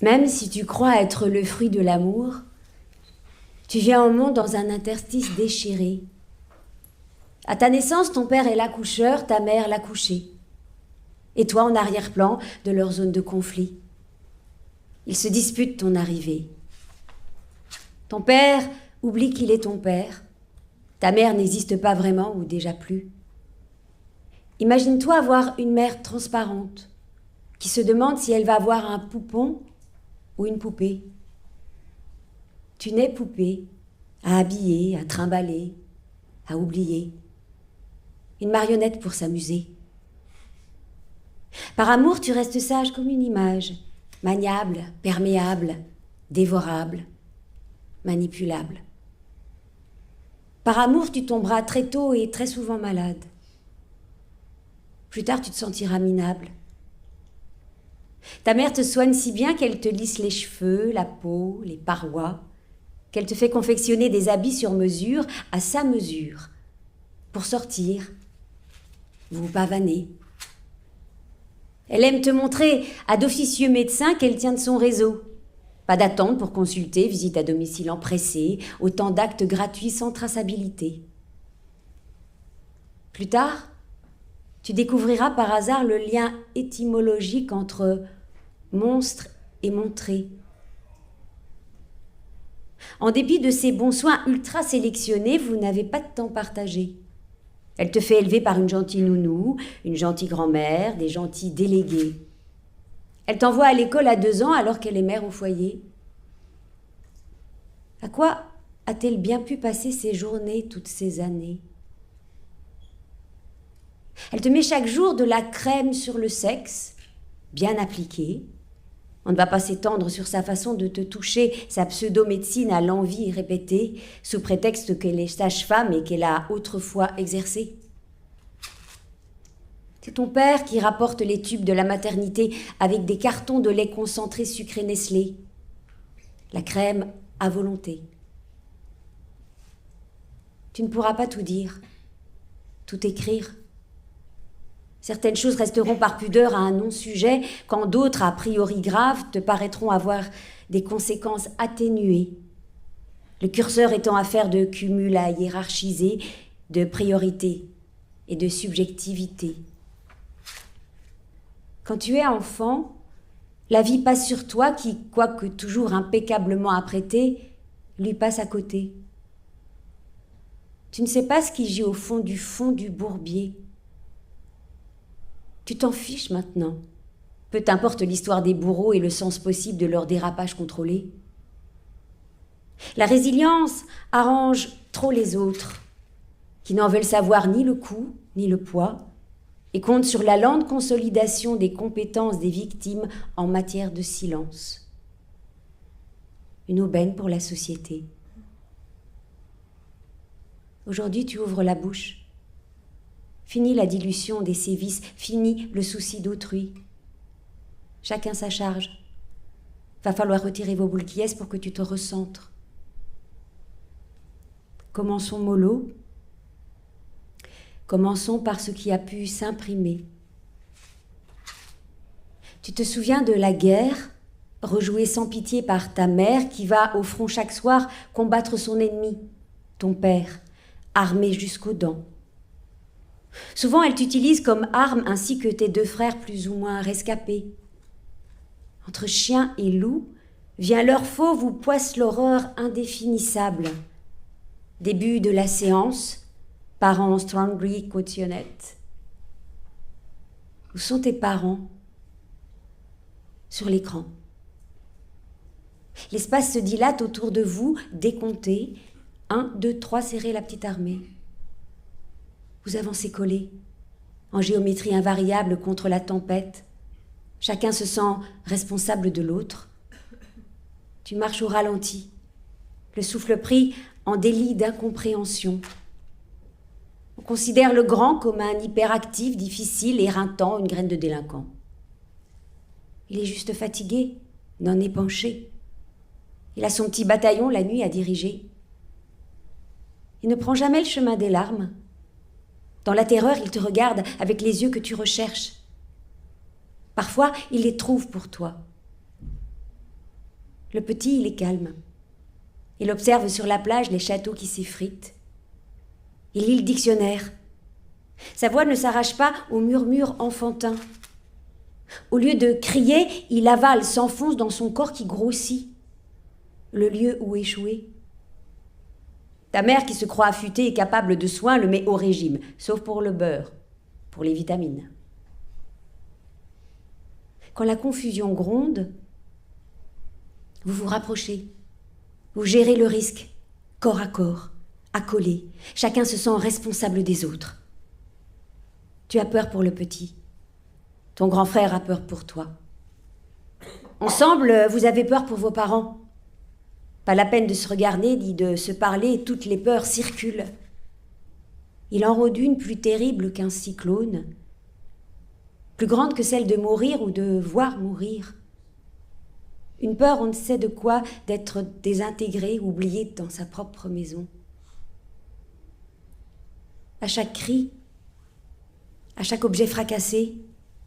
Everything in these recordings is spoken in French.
Même si tu crois être le fruit de l'amour, tu viens au monde dans un interstice déchiré. À ta naissance, ton père est l'accoucheur, ta mère l'accouchée. Et toi en arrière-plan de leur zone de conflit. Ils se disputent ton arrivée. Ton père oublie qu'il est ton père. Ta mère n'existe pas vraiment ou déjà plus. Imagine-toi avoir une mère transparente qui se demande si elle va avoir un poupon ou une poupée. Tu nais poupée, à habiller, à trimballer, à oublier. Une marionnette pour s'amuser. Par amour, tu restes sage comme une image, maniable, perméable, dévorable, manipulable. Par amour, tu tomberas très tôt et très souvent malade. Plus tard, tu te sentiras minable. Ta mère te soigne si bien qu'elle te lisse les cheveux, la peau, les parois, qu'elle te fait confectionner des habits sur mesure, à sa mesure, pour sortir, vous pavaner. Elle aime te montrer à d'officieux médecins qu'elle tient de son réseau. Pas d'attente pour consulter, visite à domicile empressée, autant d'actes gratuits sans traçabilité. Plus tard, tu découvriras par hasard le lien étymologique entre monstre et montré. En dépit de ces bons soins ultra sélectionnés, vous n'avez pas de temps partagé. Elle te fait élever par une gentille nounou, une gentille grand-mère, des gentils délégués. Elle t'envoie à l'école à 2 ans alors qu'elle est mère au foyer. À quoi a-t-elle bien pu passer ses journées toutes ces années ? Elle te met chaque jour de la crème sur le sexe, bien appliquée. On ne va pas s'étendre sur sa façon de te toucher, sa pseudo-médecine à l'envie répétée, sous prétexte qu'elle est sage-femme et qu'elle a autrefois exercé. C'est ton père qui rapporte les tubes de la maternité avec des cartons de lait concentré sucré Nestlé. La crème à volonté. Tu ne pourras pas tout dire, tout écrire. Certaines choses resteront par pudeur à un non-sujet, quand d'autres, a priori graves, te paraîtront avoir des conséquences atténuées. Le curseur étant affaire de cumul à hiérarchiser, de priorité et de subjectivité. Quand tu es enfant, la vie passe sur toi qui, quoique toujours impeccablement apprêtée, lui passe à côté. Tu ne sais pas ce qui gît au fond du bourbier. Tu t'en fiches maintenant. Peu t'importe l'histoire des bourreaux et le sens possible de leur dérapage contrôlé. La résilience arrange trop les autres, qui n'en veulent savoir ni le coût, ni le poids, et comptent sur la lente consolidation des compétences des victimes en matière de silence. Une aubaine pour la société. Aujourd'hui, tu ouvres la bouche. Fini la dilution des sévices, fini le souci d'autrui. Chacun sa charge. Va falloir retirer vos boules qui est pour que tu te recentres. Commençons mollo. Commençons par ce qui a pu s'imprimer. Tu te souviens de la guerre, rejouée sans pitié par ta mère qui va au front chaque soir combattre son ennemi, ton père, armé jusqu'aux dents. Souvent, elle t'utilise comme arme ainsi que tes 2 frères plus ou moins rescapés. Entre chien et loup, vient l'heure fauve où poisse l'horreur indéfinissable. Début de la séance, parents strongly cautionnette. Où sont tes parents ? Sur l'écran. L'espace se dilate autour de vous, décompté. 1, 2, 3, serrez la petite armée. Vous avancez collés, en géométrie invariable contre la tempête. Chacun se sent responsable de l'autre. Tu marches au ralenti, le souffle pris en délit d'incompréhension. On considère le grand comme un hyperactif, difficile, éreintant, une graine de délinquant. Il est juste fatigué, n'en est penché. Il a son petit bataillon la nuit à diriger. Il ne prend jamais le chemin des larmes. Dans la terreur, il te regarde avec les yeux que tu recherches. Parfois, il les trouve pour toi. Le petit, il est calme. Il observe sur la plage les châteaux qui s'effritent. Il lit le dictionnaire. Sa voix ne s'arrache pas au murmure enfantin. Au lieu de crier, il avale, s'enfonce dans son corps qui grossit. Le lieu où échouer. Ta mère, qui se croit affûtée et capable de soins, le met au régime, sauf pour le beurre, pour les vitamines. Quand la confusion gronde, vous vous rapprochez. Vous gérez le risque, corps à corps, accolés. Chacun se sent responsable des autres. Tu as peur pour le petit. Ton grand frère a peur pour toi. Ensemble, vous avez peur pour vos parents. Pas la peine de se regarder ni de se parler, toutes les peurs circulent. Il en rôde une plus terrible qu'un cyclone, plus grande que celle de mourir ou de voir mourir. Une peur, on ne sait de quoi, d'être désintégré, oublié dans sa propre maison. À chaque cri, à chaque objet fracassé,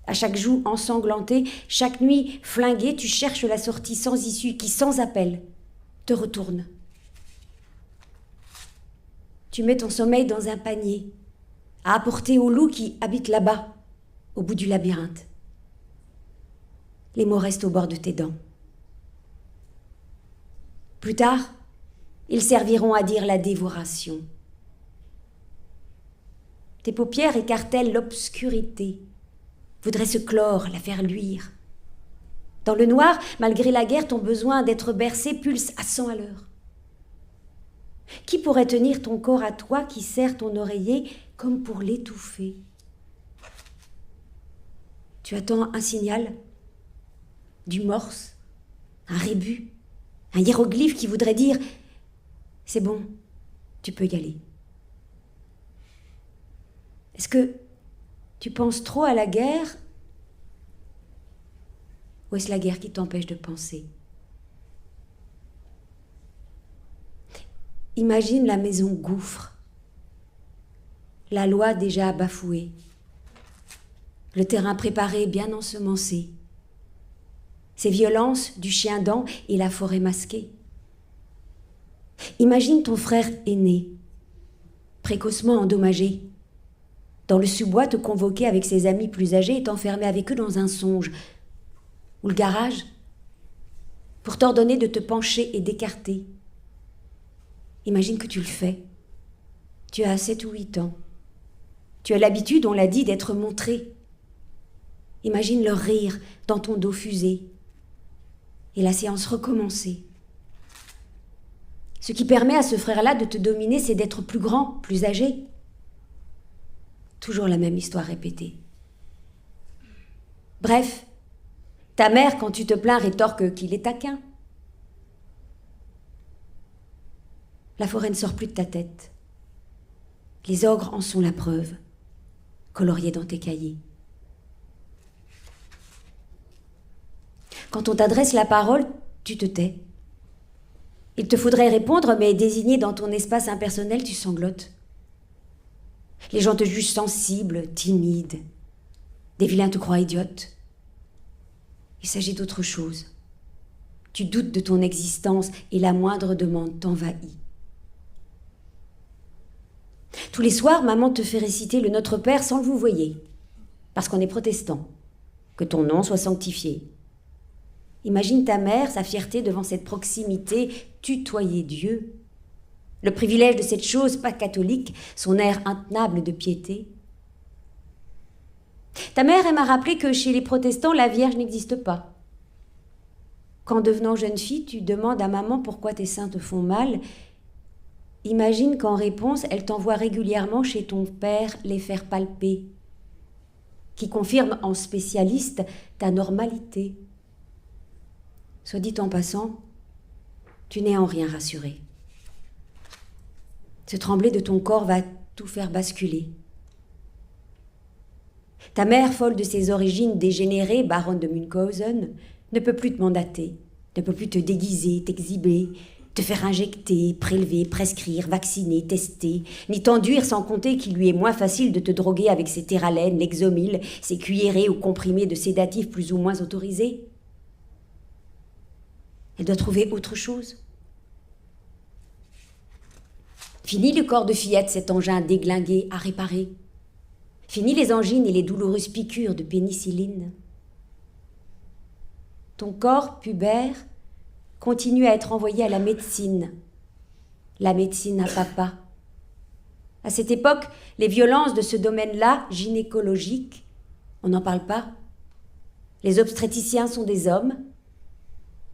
à chaque joue ensanglantée, chaque nuit flinguée, tu cherches la sortie sans issue qui, sans appel, te retourne. Tu mets ton sommeil dans un panier, à apporter au loup qui habite là-bas, au bout du labyrinthe. Les mots restent au bord de tes dents. Plus tard, ils serviront à dire la dévoration. Tes paupières écartèlent l'obscurité, voudraient se clore, la faire luire. Dans le noir, malgré la guerre, ton besoin d'être bercé pulse à 100 à l'heure. Qui pourrait tenir ton corps à toi qui serre ton oreiller comme pour l'étouffer? Tu attends un signal, du morse, un rébus, un hiéroglyphe qui voudrait dire « c'est bon, tu peux y aller ». Est-ce que tu penses trop à la guerre ou est-ce la guerre qui t'empêche de penser? Imagine la maison gouffre, la loi déjà bafouée, le terrain préparé bien ensemencé, ces violences du chien-dent et la forêt masquée. Imagine ton frère aîné, précocement endommagé, dans le sous-bois te convoquer avec ses amis plus âgés et t'enfermer avec eux dans un songe, ou le garage, pour t'ordonner de te pencher et d'écarter. Imagine que tu le fais. Tu as 7 ou 8 ans. Tu as l'habitude, on l'a dit, d'être montré. Imagine leur rire dans ton dos fusé. Et la séance recommencer. Ce qui permet à ce frère-là de te dominer, c'est d'être plus grand, plus âgé. Toujours la même histoire répétée. Bref, ta mère, quand tu te plains, rétorque qu'il est taquin. La forêt ne sort plus de ta tête. Les ogres en sont la preuve, coloriés dans tes cahiers. Quand on t'adresse la parole, tu te tais. Il te faudrait répondre, mais désigné dans ton espace impersonnel, tu sanglotes. Les gens te jugent sensible, timide. Des vilains te croient idiote. Il s'agit d'autre chose. Tu doutes de ton existence et la moindre demande t'envahit. Tous les soirs, maman te fait réciter le Notre Père sans le vous voyez, parce qu'on est protestant, que ton nom soit sanctifié. Imagine ta mère, sa fierté devant cette proximité, tutoyer Dieu. Le privilège de cette chose pas catholique, son air intenable de piété. Ta mère aime à rappeler que chez les protestants, la Vierge n'existe pas. Quand devenant jeune fille, tu demandes à maman pourquoi tes seins te font mal. Imagine qu'en réponse, elle t'envoie régulièrement chez ton père les faire palper, qui confirme en spécialiste ta normalité. Soit dit en passant, tu n'es en rien rassuré. Ce trembler de ton corps va tout faire basculer. Ta mère, folle de ses origines dégénérées, baronne de Munchausen, ne peut plus te mandater, ne peut plus te déguiser, t'exhiber, te faire injecter, prélever, prescrire, vacciner, tester, ni t'enduire sans compter qu'il lui est moins facile de te droguer avec ses théralènes, l'exomil, ses cuillerées ou comprimés de sédatifs plus ou moins autorisés. Elle doit trouver autre chose. Fini le corps de fillette, cet engin déglingué à réparer. Fini les angines et les douloureuses piqûres de pénicilline. Ton corps pubère continue à être envoyé à la médecine à papa. À cette époque, les violences de ce domaine-là, gynécologique, on n'en parle pas. Les obstétriciens sont des hommes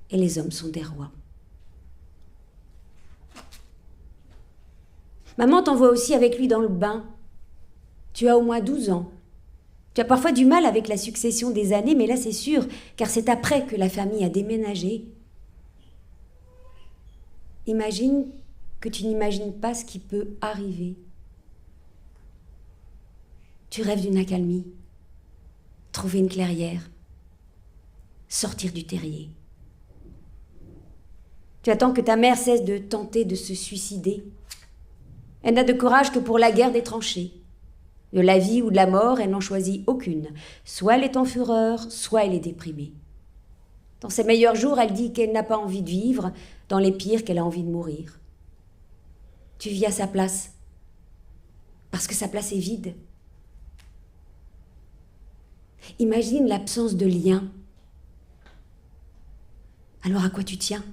et les hommes sont des rois. Maman t'envoie aussi avec lui dans le bain. Tu as au moins 12 ans. Tu as parfois du mal avec la succession des années, mais là c'est sûr, car c'est après que la famille a déménagé. Imagine que tu n'imagines pas ce qui peut arriver. Tu rêves d'une accalmie, trouver une clairière, sortir du terrier. Tu attends que ta mère cesse de tenter de se suicider. Elle n'a de courage que pour la guerre des tranchées. De la vie ou de la mort, elle n'en choisit aucune. Soit elle est en fureur, soit elle est déprimée. Dans ses meilleurs jours, elle dit qu'elle n'a pas envie de vivre, dans les pires, qu'elle a envie de mourir. Tu vis à sa place, parce que sa place est vide. Imagine l'absence de lien. Alors à quoi tu tiens ?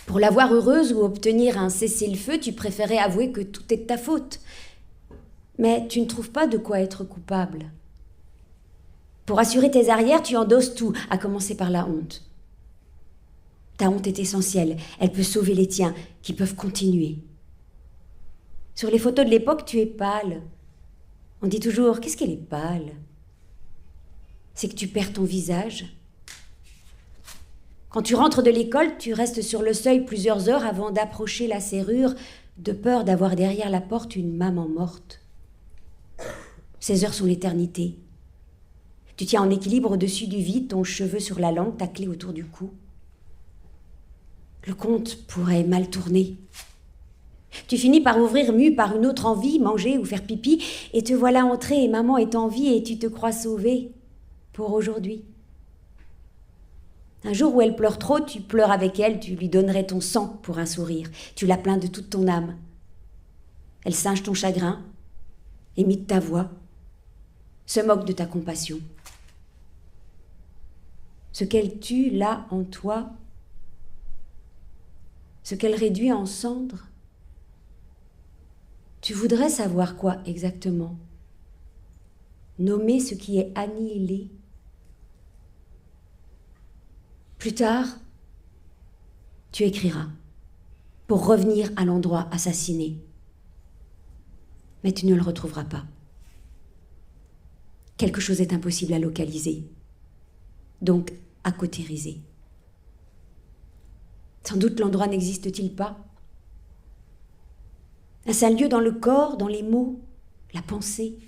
Pour la voir heureuse ou obtenir un cessez-le-feu, tu préférais avouer que tout est de ta faute. Mais tu ne trouves pas de quoi être coupable. Pour assurer tes arrières, tu endosses tout, à commencer par la honte. Ta honte est essentielle, elle peut sauver les tiens, qui peuvent continuer. Sur les photos de l'époque, tu es pâle. On dit toujours, qu'est-ce qu'elle est pâle ? C'est que tu perds ton visage. Quand tu rentres de l'école, tu restes sur le seuil plusieurs heures avant d'approcher la serrure, de peur d'avoir derrière la porte une maman morte. Ces heures sont l'éternité. Tu tiens en équilibre au-dessus du vide, ton cheveu sur la langue, ta clé autour du cou. Le compte pourrait mal tourner. Tu finis par ouvrir mu par une autre envie, manger ou faire pipi, et te voilà entrer et maman est en vie et tu te crois sauvé pour aujourd'hui. Un jour où elle pleure trop, tu pleures avec elle, tu lui donnerais ton sang pour un sourire. Tu la plains de toute ton âme. Elle singe ton chagrin, imite ta voix, se moque de ta compassion. Ce qu'elle tue là en toi, ce qu'elle réduit en cendres, tu voudrais savoir quoi exactement ? Nommer ce qui est annihilé. Plus tard, tu écriras pour revenir à l'endroit assassiné. Mais tu ne le retrouveras pas. Quelque chose est impossible à localiser, donc à cautériser. Sans doute l'endroit n'existe-t-il pas. Est-ce un lieu dans le corps, dans les mots, la pensée ?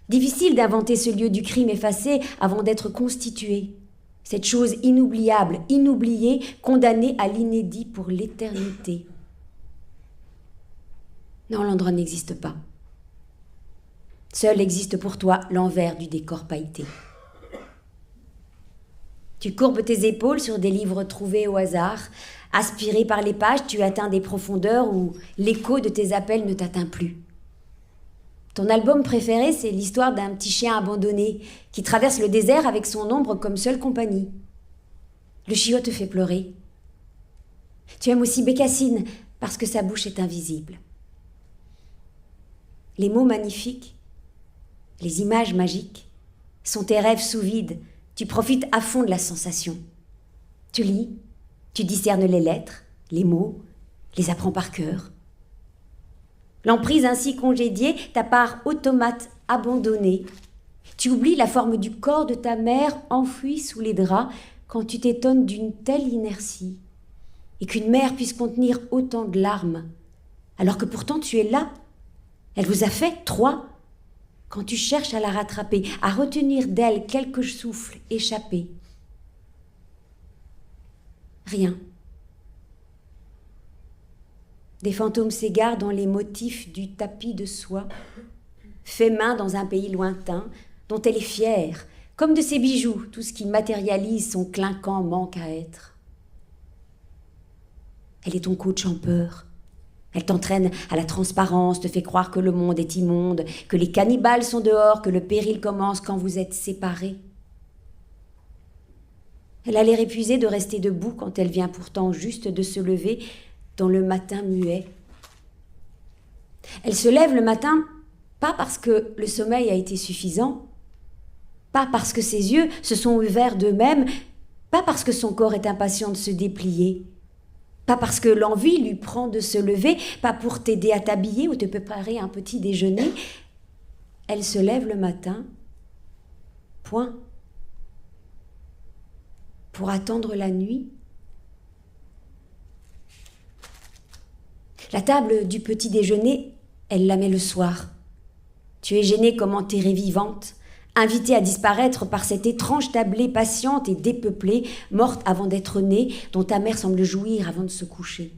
Difficile d'inventer ce lieu du crime effacé avant d'être constitué. Cette chose inoubliable, inoubliée, condamnée à l'inédit pour l'éternité. Non, l'endroit n'existe pas. Seul existe pour toi l'envers du décor pailleté. Tu courbes tes épaules sur des livres trouvés au hasard. Aspiré par les pages, tu atteins des profondeurs où l'écho de tes appels ne t'atteint plus. Ton album préféré, c'est l'histoire d'un petit chien abandonné qui traverse le désert avec son ombre comme seule compagnie. Le chiot te fait pleurer. Tu aimes aussi Bécassine parce que sa bouche est invisible. Les mots magnifiques, les images magiques, sont tes rêves sous vide. Tu profites à fond de la sensation. Tu lis, tu discernes les lettres, les mots, les apprends par cœur. L'emprise ainsi congédiée, ta part automate abandonnée. Tu oublies la forme du corps de ta mère enfouie sous les draps quand tu t'étonnes d'une telle inertie et qu'une mère puisse contenir autant de larmes, alors que pourtant tu es là. Elle vous a fait 3. Quand tu cherches à la rattraper, à retenir d'elle quelques souffles échappés. Rien. Des fantômes s'égarent dans les motifs du tapis de soie, fait main dans un pays lointain, dont elle est fière, Comme de ces bijoux, tout ce qui matérialise son clinquant manque à être. Elle est ton coach en peur. Elle t'entraîne à la transparence, te fait croire que le monde est immonde, que les cannibales sont dehors, que le péril commence quand vous êtes séparés. Elle a l'air épuisée de rester debout quand elle vient pourtant juste de se lever dans le matin muet. Elle se lève le matin, pas parce que le sommeil a été suffisant, pas parce que ses yeux se sont ouverts d'eux-mêmes, pas parce que son corps est impatient de se déplier, pas parce que l'envie lui prend de se lever, pas pour t'aider à t'habiller ou te préparer un petit déjeuner. Elle se lève le matin, point. Pour attendre la nuit. La table du petit déjeuner, elle la met le soir. Tu es gênée comme enterrée vivante, invitée à disparaître par cette étrange tablée patiente et dépeuplée, morte avant d'être née, dont ta mère semble jouir avant de se coucher.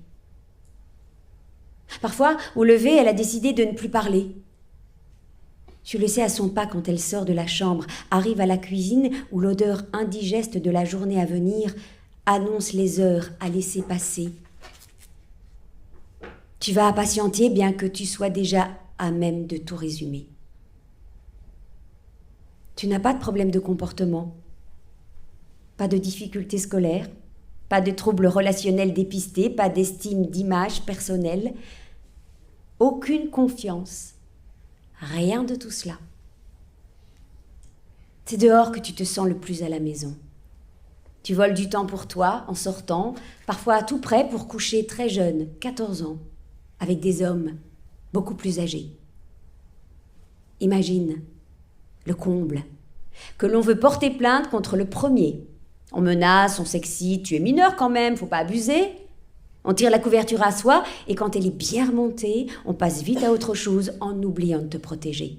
Parfois, au lever, elle a décidé de ne plus parler. Tu le sais à son pas quand elle sort de la chambre, arrive à la cuisine où l'odeur indigeste de la journée à venir annonce les heures à laisser passer. Tu vas patienter bien que tu sois déjà à même de tout résumer. Tu n'as pas de problème de comportement, pas de difficultés scolaires, pas de troubles relationnels dépistés, pas d'estime d'image personnelle, aucune confiance, rien de tout cela. C'est dehors que tu te sens le plus à la maison. Tu voles du temps pour toi en sortant, parfois à tout près pour coucher très jeune, 14 ans, avec des hommes beaucoup plus âgés. Imagine le comble, que l'on veut porter plainte contre le premier. On menace, on s'excite, tu es mineur quand même, faut pas abuser. On tire la couverture à soi et quand elle est bien remontée, on passe vite à autre chose en oubliant de te protéger.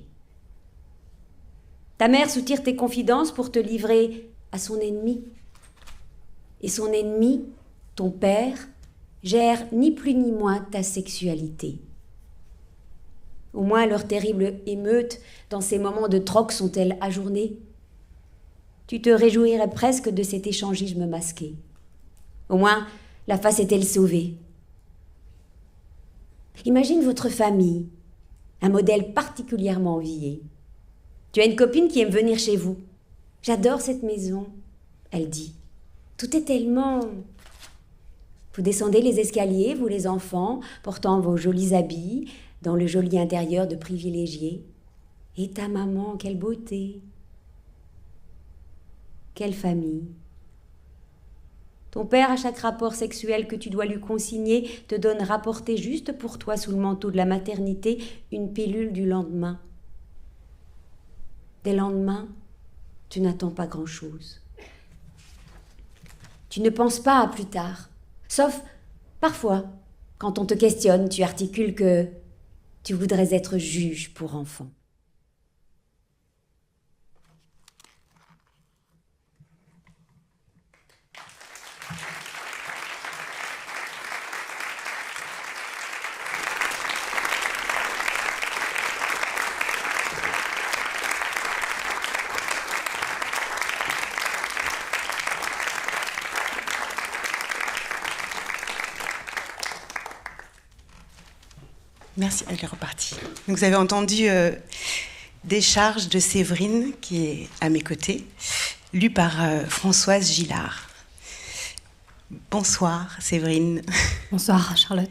Ta mère soutire tes confidences pour te livrer à son ennemi. Et son ennemi, ton père, gère ni plus ni moins ta sexualité. Au moins leurs terribles émeutes dans ces moments de troc sont-elles ajournées? Tu te réjouirais presque de cet échangisme masqué. Au moins, la face est-elle sauvée? Imagine votre famille, un modèle particulièrement envié. Tu as une copine qui aime venir chez vous. « J'adore cette maison », elle dit. « Tout est tellement... » Vous descendez les escaliers, vous les enfants, portant vos jolis habits, dans le joli intérieur de privilégiés. Et ta maman, quelle beauté! Quelle famille! Ton père, à chaque rapport sexuel que tu dois lui consigner, te donne rapporter juste pour toi sous le manteau de la maternité une pilule du lendemain. Des lendemains, tu n'attends pas grand-chose. Tu ne penses pas à plus tard. Sauf, parfois, quand on te questionne, tu articules que tu voudrais être juge pour enfants. Merci, elle est repartie. Donc, vous avez entendu Décharge de Séverine, qui est à mes côtés, lue par Françoise Gillard. Bonsoir, Séverine. Bonsoir, Charlotte.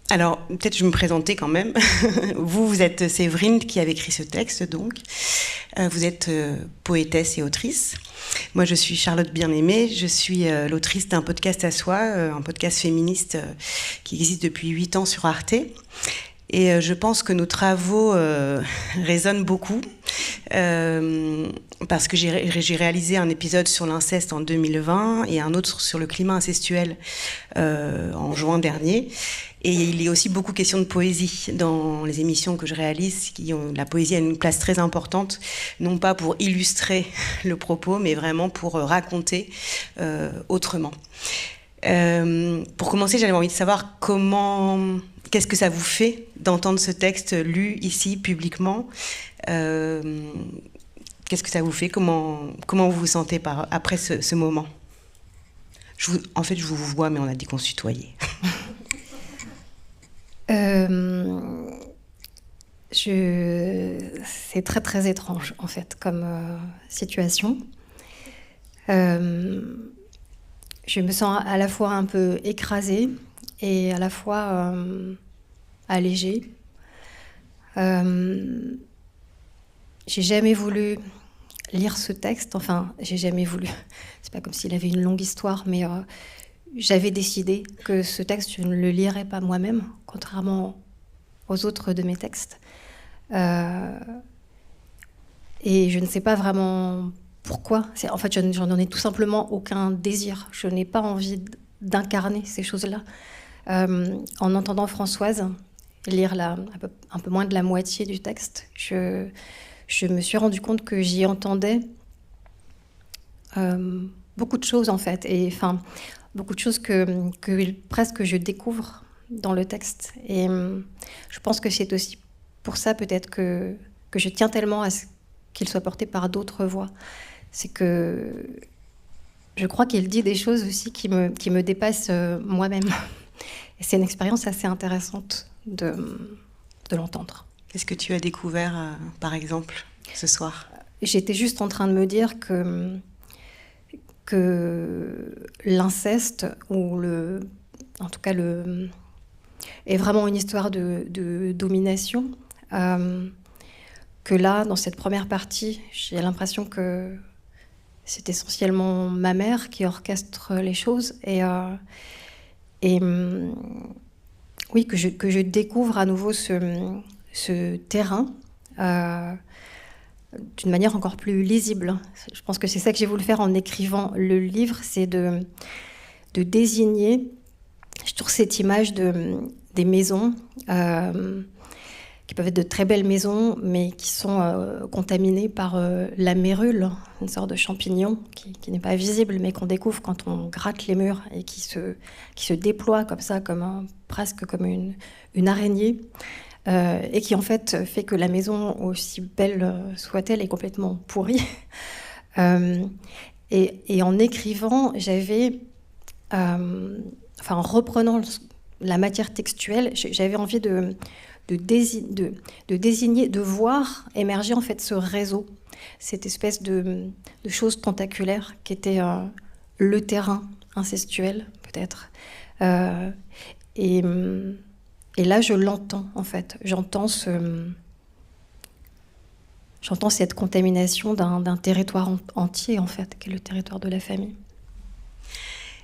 Alors, peut-être je vais me présenter quand même. Vous êtes Séverine qui avez écrit ce texte, donc. Vous êtes poétesse et autrice. Moi, je suis Charlotte Bien-Aimée. Je suis l'autrice d'un podcast à soi, un podcast féministe qui existe depuis 8 ans sur Arte. Et je pense que nos travaux résonnent beaucoup parce que j'ai réalisé un épisode sur l'inceste en 2020 et un autre sur le climat incestuel en juin dernier. Et il y a aussi beaucoup question de poésie dans les émissions que je réalise. La poésie a une place très importante, non pas pour illustrer le propos, mais vraiment pour raconter autrement. Pour commencer, j'avais envie de savoir comment qu'est-ce que ça vous fait d'entendre ce texte lu ici, publiquement? Qu'est-ce que ça vous fait? Comment vous vous sentez après ce moment? En fait, je vous vois, mais on a dit qu'on se tutoyait. C'est très très étrange en fait comme situation. Je me sens à la fois un peu écrasée et à la fois allégée. J'ai jamais voulu lire ce texte, enfin j'ai jamais voulu, c'est pas comme s'il avait une longue histoire, mais j'avais décidé que ce texte je ne le lirais pas moi-même, contrairement aux autres de mes textes. Et je ne sais pas vraiment pourquoi. En fait, j'en ai tout simplement aucun désir. Je n'ai pas envie d'incarner ces choses-là. En entendant Françoise lire un peu moins de la moitié du texte, je me suis rendu compte que j'y entendais beaucoup de choses, en fait. Et enfin, beaucoup de choses que presque je découvre dans le texte. Et je pense que c'est aussi pour ça peut-être que je tiens tellement à ce qu'il soit porté par d'autres voix. C'est que je crois qu'il dit des choses aussi qui me dépassent moi-même. Et c'est une expérience assez intéressante de l'entendre. Qu'est-ce que tu as découvert, par exemple, ce soir? J'étais juste en train de me dire que l'inceste, ou en tout cas est vraiment une histoire de domination. Que là, dans cette première partie, j'ai l'impression que c'est essentiellement ma mère qui orchestre les choses. Et oui, que je découvre à nouveau ce terrain d'une manière encore plus lisible. Je pense que c'est ça que j'ai voulu faire en écrivant le livre, c'est de désigner, je trouve cette image des maisons, qui peuvent être de très belles maisons, mais qui sont contaminées par la mérule, une sorte de champignon qui n'est pas visible, mais qu'on découvre quand on gratte les murs et qui se déploie comme ça, presque comme une araignée, et qui en fait fait que la maison, aussi belle soit-elle, est complètement pourrie. Et en écrivant, j'avais, en reprenant la matière textuelle, j'avais envie de désigner, de voir émerger en fait ce réseau, cette espèce de chose tentaculaire qui était le terrain incestuel peut-être. Et là je l'entends en fait, j'entends cette contamination d'un territoire entier en fait, qui est le territoire de la famille.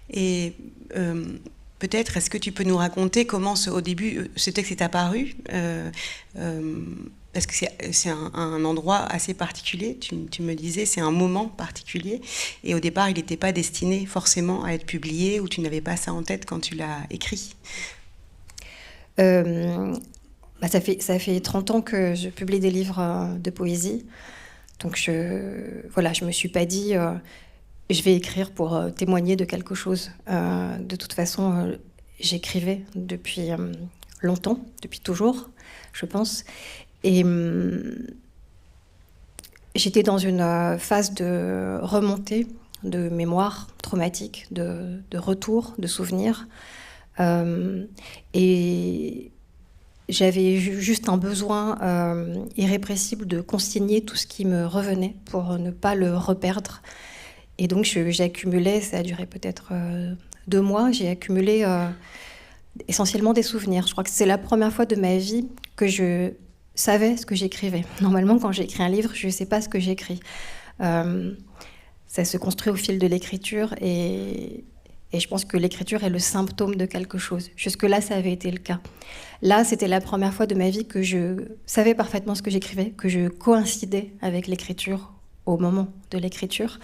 Et peut-être, est-ce que tu peux nous raconter comment, au début, ce texte est apparu parce que c'est un endroit assez particulier, tu me disais, c'est un moment particulier, et au départ, il n'était pas destiné forcément à être publié, ou tu n'avais pas ça en tête quand tu l'as écrit? Ça fait 30 ans que je publie des livres de poésie, donc je me suis pas dit... je vais écrire pour témoigner de quelque chose. De toute façon, j'écrivais depuis longtemps, depuis toujours, je pense. Et j'étais dans une phase de remontée de mémoire traumatique, de retour, de souvenirs. Et j'avais juste un besoin irrépressible de consigner tout ce qui me revenait pour ne pas le reperdre. Et donc j'accumulais, ça a duré peut-être 2 mois, j'ai accumulé essentiellement des souvenirs. Je crois que c'est la première fois de ma vie que je savais ce que j'écrivais. Normalement, quand j'écris un livre, je ne sais pas ce que j'écris. Ça se construit au fil de l'écriture et je pense que l'écriture est le symptôme de quelque chose. Jusque-là, ça avait été le cas. Là, c'était la première fois de ma vie que je savais parfaitement ce que j'écrivais, que je coïncidais avec l'écriture au moment de l'écriture.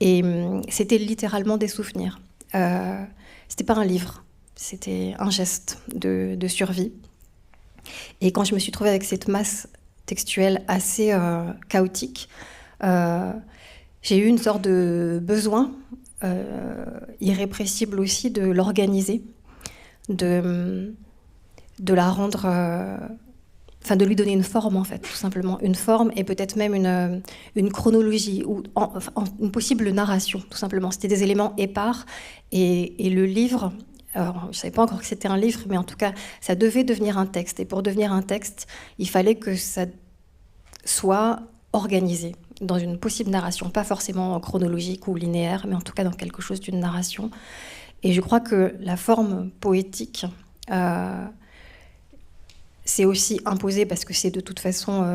Et c'était littéralement des souvenirs. C'était pas un livre, c'était un geste de survie. Et quand je me suis trouvée avec cette masse textuelle assez chaotique, j'ai eu une sorte de besoin irrépressible aussi de l'organiser, de de la rendre... Enfin, de lui donner une forme, en fait, tout simplement. Une forme et peut-être même une chronologie ou une possible narration, tout simplement. C'était des éléments épars. Et le livre, alors, je ne savais pas encore que c'était un livre, mais en tout cas, ça devait devenir un texte. Et pour devenir un texte, il fallait que ça soit organisé dans une possible narration. Pas forcément chronologique ou linéaire, mais en tout cas dans quelque chose d'une narration. Et je crois que la forme poétique... c'est aussi imposé parce que c'est de toute façon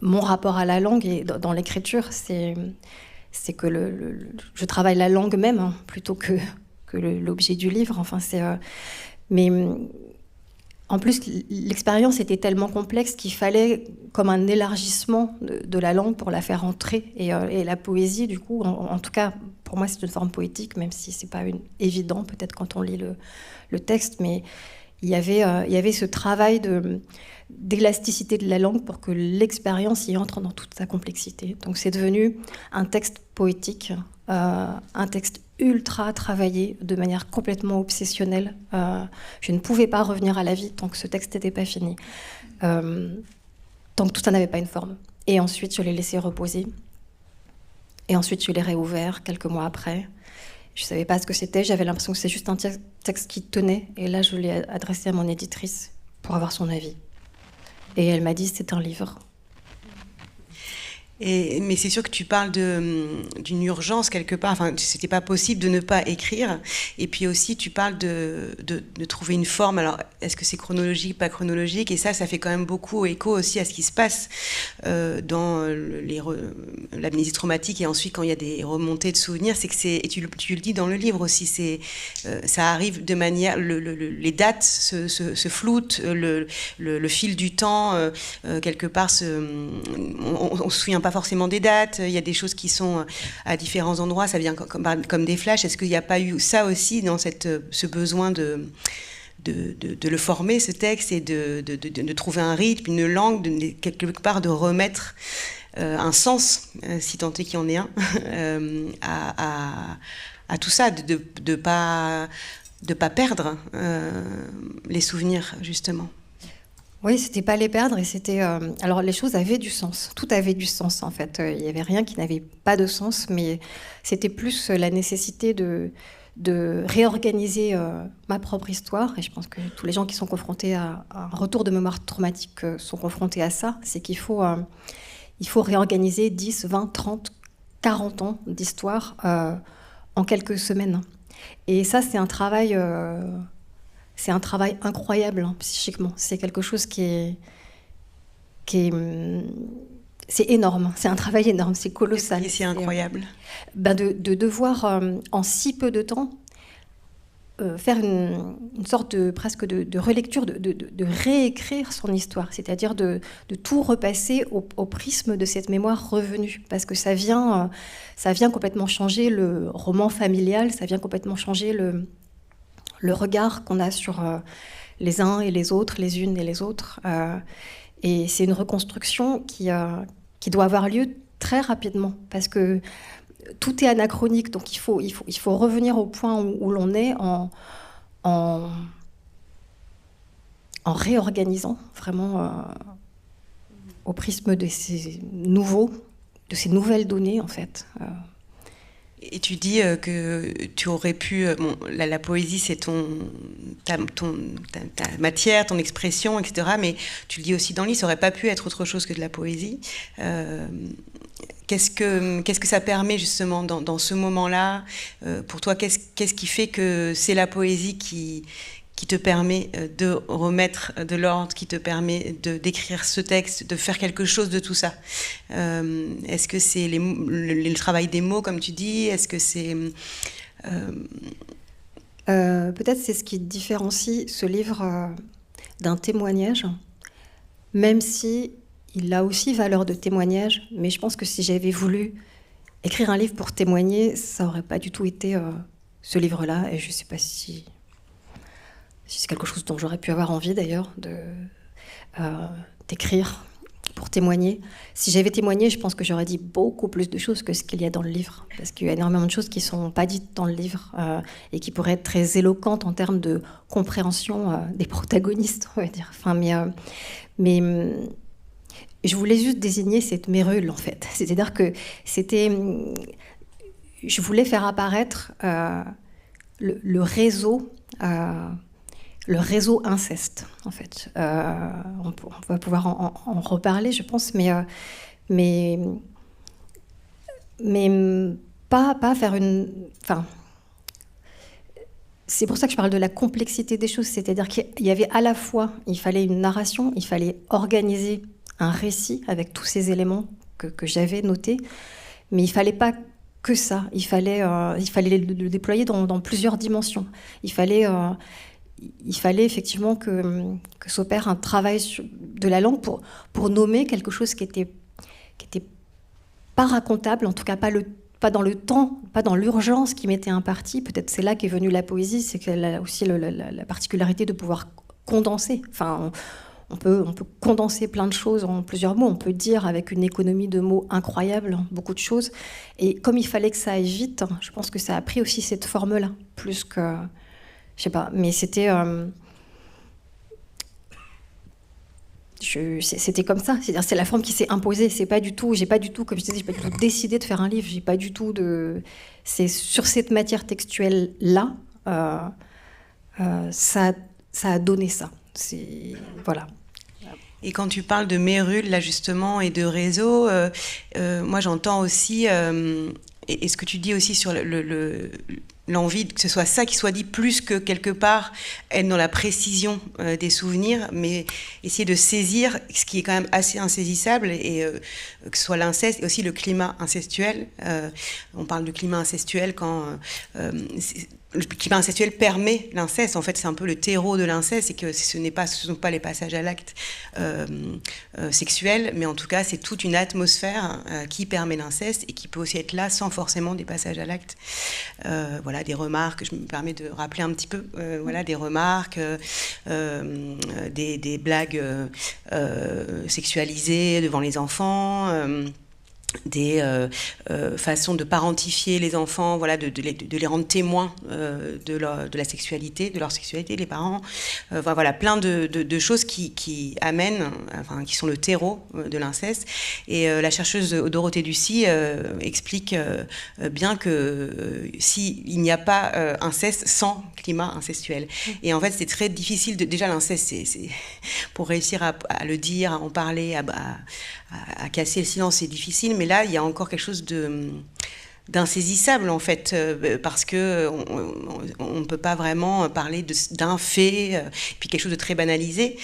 mon rapport à la langue et dans l'écriture, c'est que je travaille la langue même hein, plutôt que l'objet du livre. Enfin, mais en plus, l'expérience était tellement complexe qu'il fallait comme un élargissement de la langue pour la faire entrer. Et la poésie, du coup, en tout cas, pour moi, c'est une forme poétique, même si c'est pas évident peut-être quand on lit le texte, mais il y avait ce travail d'élasticité de la langue pour que l'expérience y entre dans toute sa complexité. Donc c'est devenu un texte poétique, un texte ultra travaillé, de manière complètement obsessionnelle. Je ne pouvais pas revenir à la vie tant que ce texte n'était pas fini, tant que tout ça n'avait pas une forme. Et ensuite, je l'ai laissé reposer. Et ensuite, je l'ai réouvert quelques mois après. Je ne savais pas ce que c'était, j'avais l'impression que c'est juste un texte qui tenait. Et là, je l'ai adressé à mon éditrice pour avoir son avis. Et elle m'a dit c'est un livre. Mais c'est sûr que tu parles d'une urgence quelque part. Enfin, c'était pas possible de ne pas écrire. Et puis aussi, tu parles de trouver une forme. Alors, est-ce que c'est chronologique, pas chronologique? Et ça fait quand même beaucoup écho aussi à ce qui se passe dans l'amnésie traumatique. Et ensuite, quand il y a des remontées de souvenirs, c'est que et tu le dis dans le livre aussi. Ça arrive de manière, les dates se floutent, le fil du temps quelque part on se souvient pas forcément des dates, il y a des choses qui sont à différents endroits, ça vient comme des flashs. Est-ce qu'il n'y a pas eu ça aussi dans ce besoin de le former, ce texte, et de trouver un rythme, une langue, quelque part de remettre un sens, si tant est qu'il y en ait un, à tout ça, de pas perdre les souvenirs, justement. Oui, c'était pas les perdre et c'était... alors les choses avaient du sens, tout avait du sens en fait. Il n'y avait rien qui n'avait pas de sens, mais c'était plus la nécessité de réorganiser ma propre histoire. Et je pense que tous les gens qui sont confrontés à un retour de mémoire traumatique sont confrontés à ça. C'est qu'il faut réorganiser 10, 20, 30, 40 ans d'histoire en quelques semaines. Et ça, c'est un travail... c'est un travail incroyable, hein, psychiquement. C'est quelque chose c'est énorme. C'est un travail énorme, c'est colossal. Et c'est incroyable. De devoir, en si peu de temps, faire une sorte presque de relecture, de réécrire son histoire. C'est-à-dire de tout repasser au prisme de cette mémoire revenue. Parce que ça vient complètement changer le roman familial, ça vient complètement changer le regard qu'on a sur les uns et les autres, les unes et les autres. Et c'est une reconstruction qui doit avoir lieu très rapidement, parce que tout est anachronique, donc il faut revenir au point où l'on est en réorganisant vraiment au prisme de ces nouvelles données, en fait. Et tu dis que tu aurais pu... Bon, la poésie, c'est ta matière, ton expression, etc. Mais tu le dis aussi dans le livre, ça n'aurait pas pu être autre chose que de la poésie. Qu'est-ce que ça permet, justement, dans ce moment-là? Pour toi, qu'est-ce qui fait que c'est la poésie qui te permet de remettre de l'ordre, qui te permet d'écrire ce texte, de faire quelque chose de tout ça? Est-ce que c'est le travail des mots, comme tu dis? Est-ce que c'est... Peut-être c'est ce qui différencie ce livre d'un témoignage, même si il a aussi valeur de témoignage, mais je pense que si j'avais voulu écrire un livre pour témoigner, ça n'aurait pas du tout été ce livre-là, et je ne sais pas si c'est quelque chose dont j'aurais pu avoir envie d'ailleurs d'écrire pour témoigner. Si j'avais témoigné, je pense que j'aurais dit beaucoup plus de choses que ce qu'il y a dans le livre, parce qu'il y a énormément de choses qui ne sont pas dites dans le livre et qui pourraient être très éloquentes en termes de compréhension des protagonistes, on va dire. Enfin, mais je voulais juste désigner cette mérule, en fait. C'est-à-dire que je voulais faire apparaître le réseau inceste, en fait. On va pouvoir en reparler, je pense, mais pas faire une... Enfin, c'est pour ça que je parle de la complexité des choses, c'est-à-dire qu'il y avait à la fois, il fallait une narration, il fallait organiser un récit avec tous ces éléments que j'avais notés, mais il ne fallait pas que ça, il fallait le déployer dans plusieurs dimensions. Il fallait effectivement que s'opère un travail de la langue pour nommer quelque chose qui était pas racontable, en tout cas pas dans le temps, pas dans l'urgence qui m'était impartie. Peut-être c'est là qu'est venue la poésie, c'est qu'elle a aussi la particularité de pouvoir condenser. Enfin, on peut condenser plein de choses en plusieurs mots. On peut dire avec une économie de mots incroyable beaucoup de choses. Et comme il fallait que ça aille vite, je pense que ça a pris aussi cette forme-là, plus que... Je sais pas, mais c'était... c'était comme ça. C'est-à-dire, c'est la forme qui s'est imposée. J'ai pas du tout, comme je disais, j'ai pas du tout décidé de faire un livre. J'ai pas du tout de... C'est sur cette matière textuelle-là, ça a donné ça. Voilà. Et quand tu parles de mérule, là, justement, et de réseau, moi, j'entends aussi... et ce que tu dis aussi sur l'envie que ce soit ça qui soit dit plus que quelque part être dans la précision des souvenirs, mais essayer de saisir ce qui est quand même assez insaisissable, et que ce soit l'inceste et aussi le climat incestuel. On parle de climat incestuel quand... le climat incestuel permet l'inceste. En fait, c'est un peu le terreau de l'inceste, c'est que ce ne sont pas les passages à l'acte sexuel, mais en tout cas, c'est toute une atmosphère qui permet l'inceste et qui peut aussi être là sans forcément des passages à l'acte. Voilà, des remarques, je me permets de rappeler un petit peu, voilà, des remarques, des blagues sexualisées devant les enfants, des façons de parentifier les enfants, voilà, de les rendre témoins de la sexualité, de leur sexualité, les parents. Voilà, plein de choses qui amènent, enfin, qui sont le terreau de l'inceste. Et la chercheuse Dorothée Ducy explique bien que s'il n'y a pas inceste sans climat incestuel. Et en fait, c'est très difficile. Déjà, l'inceste, c'est pour réussir à le dire, à en parler, à casser le silence, c'est difficile, mais là, il y a encore quelque chose d'insaisissable, en fait, parce qu'on ne peut pas vraiment parler d'un fait, puis quelque chose de très banalisé.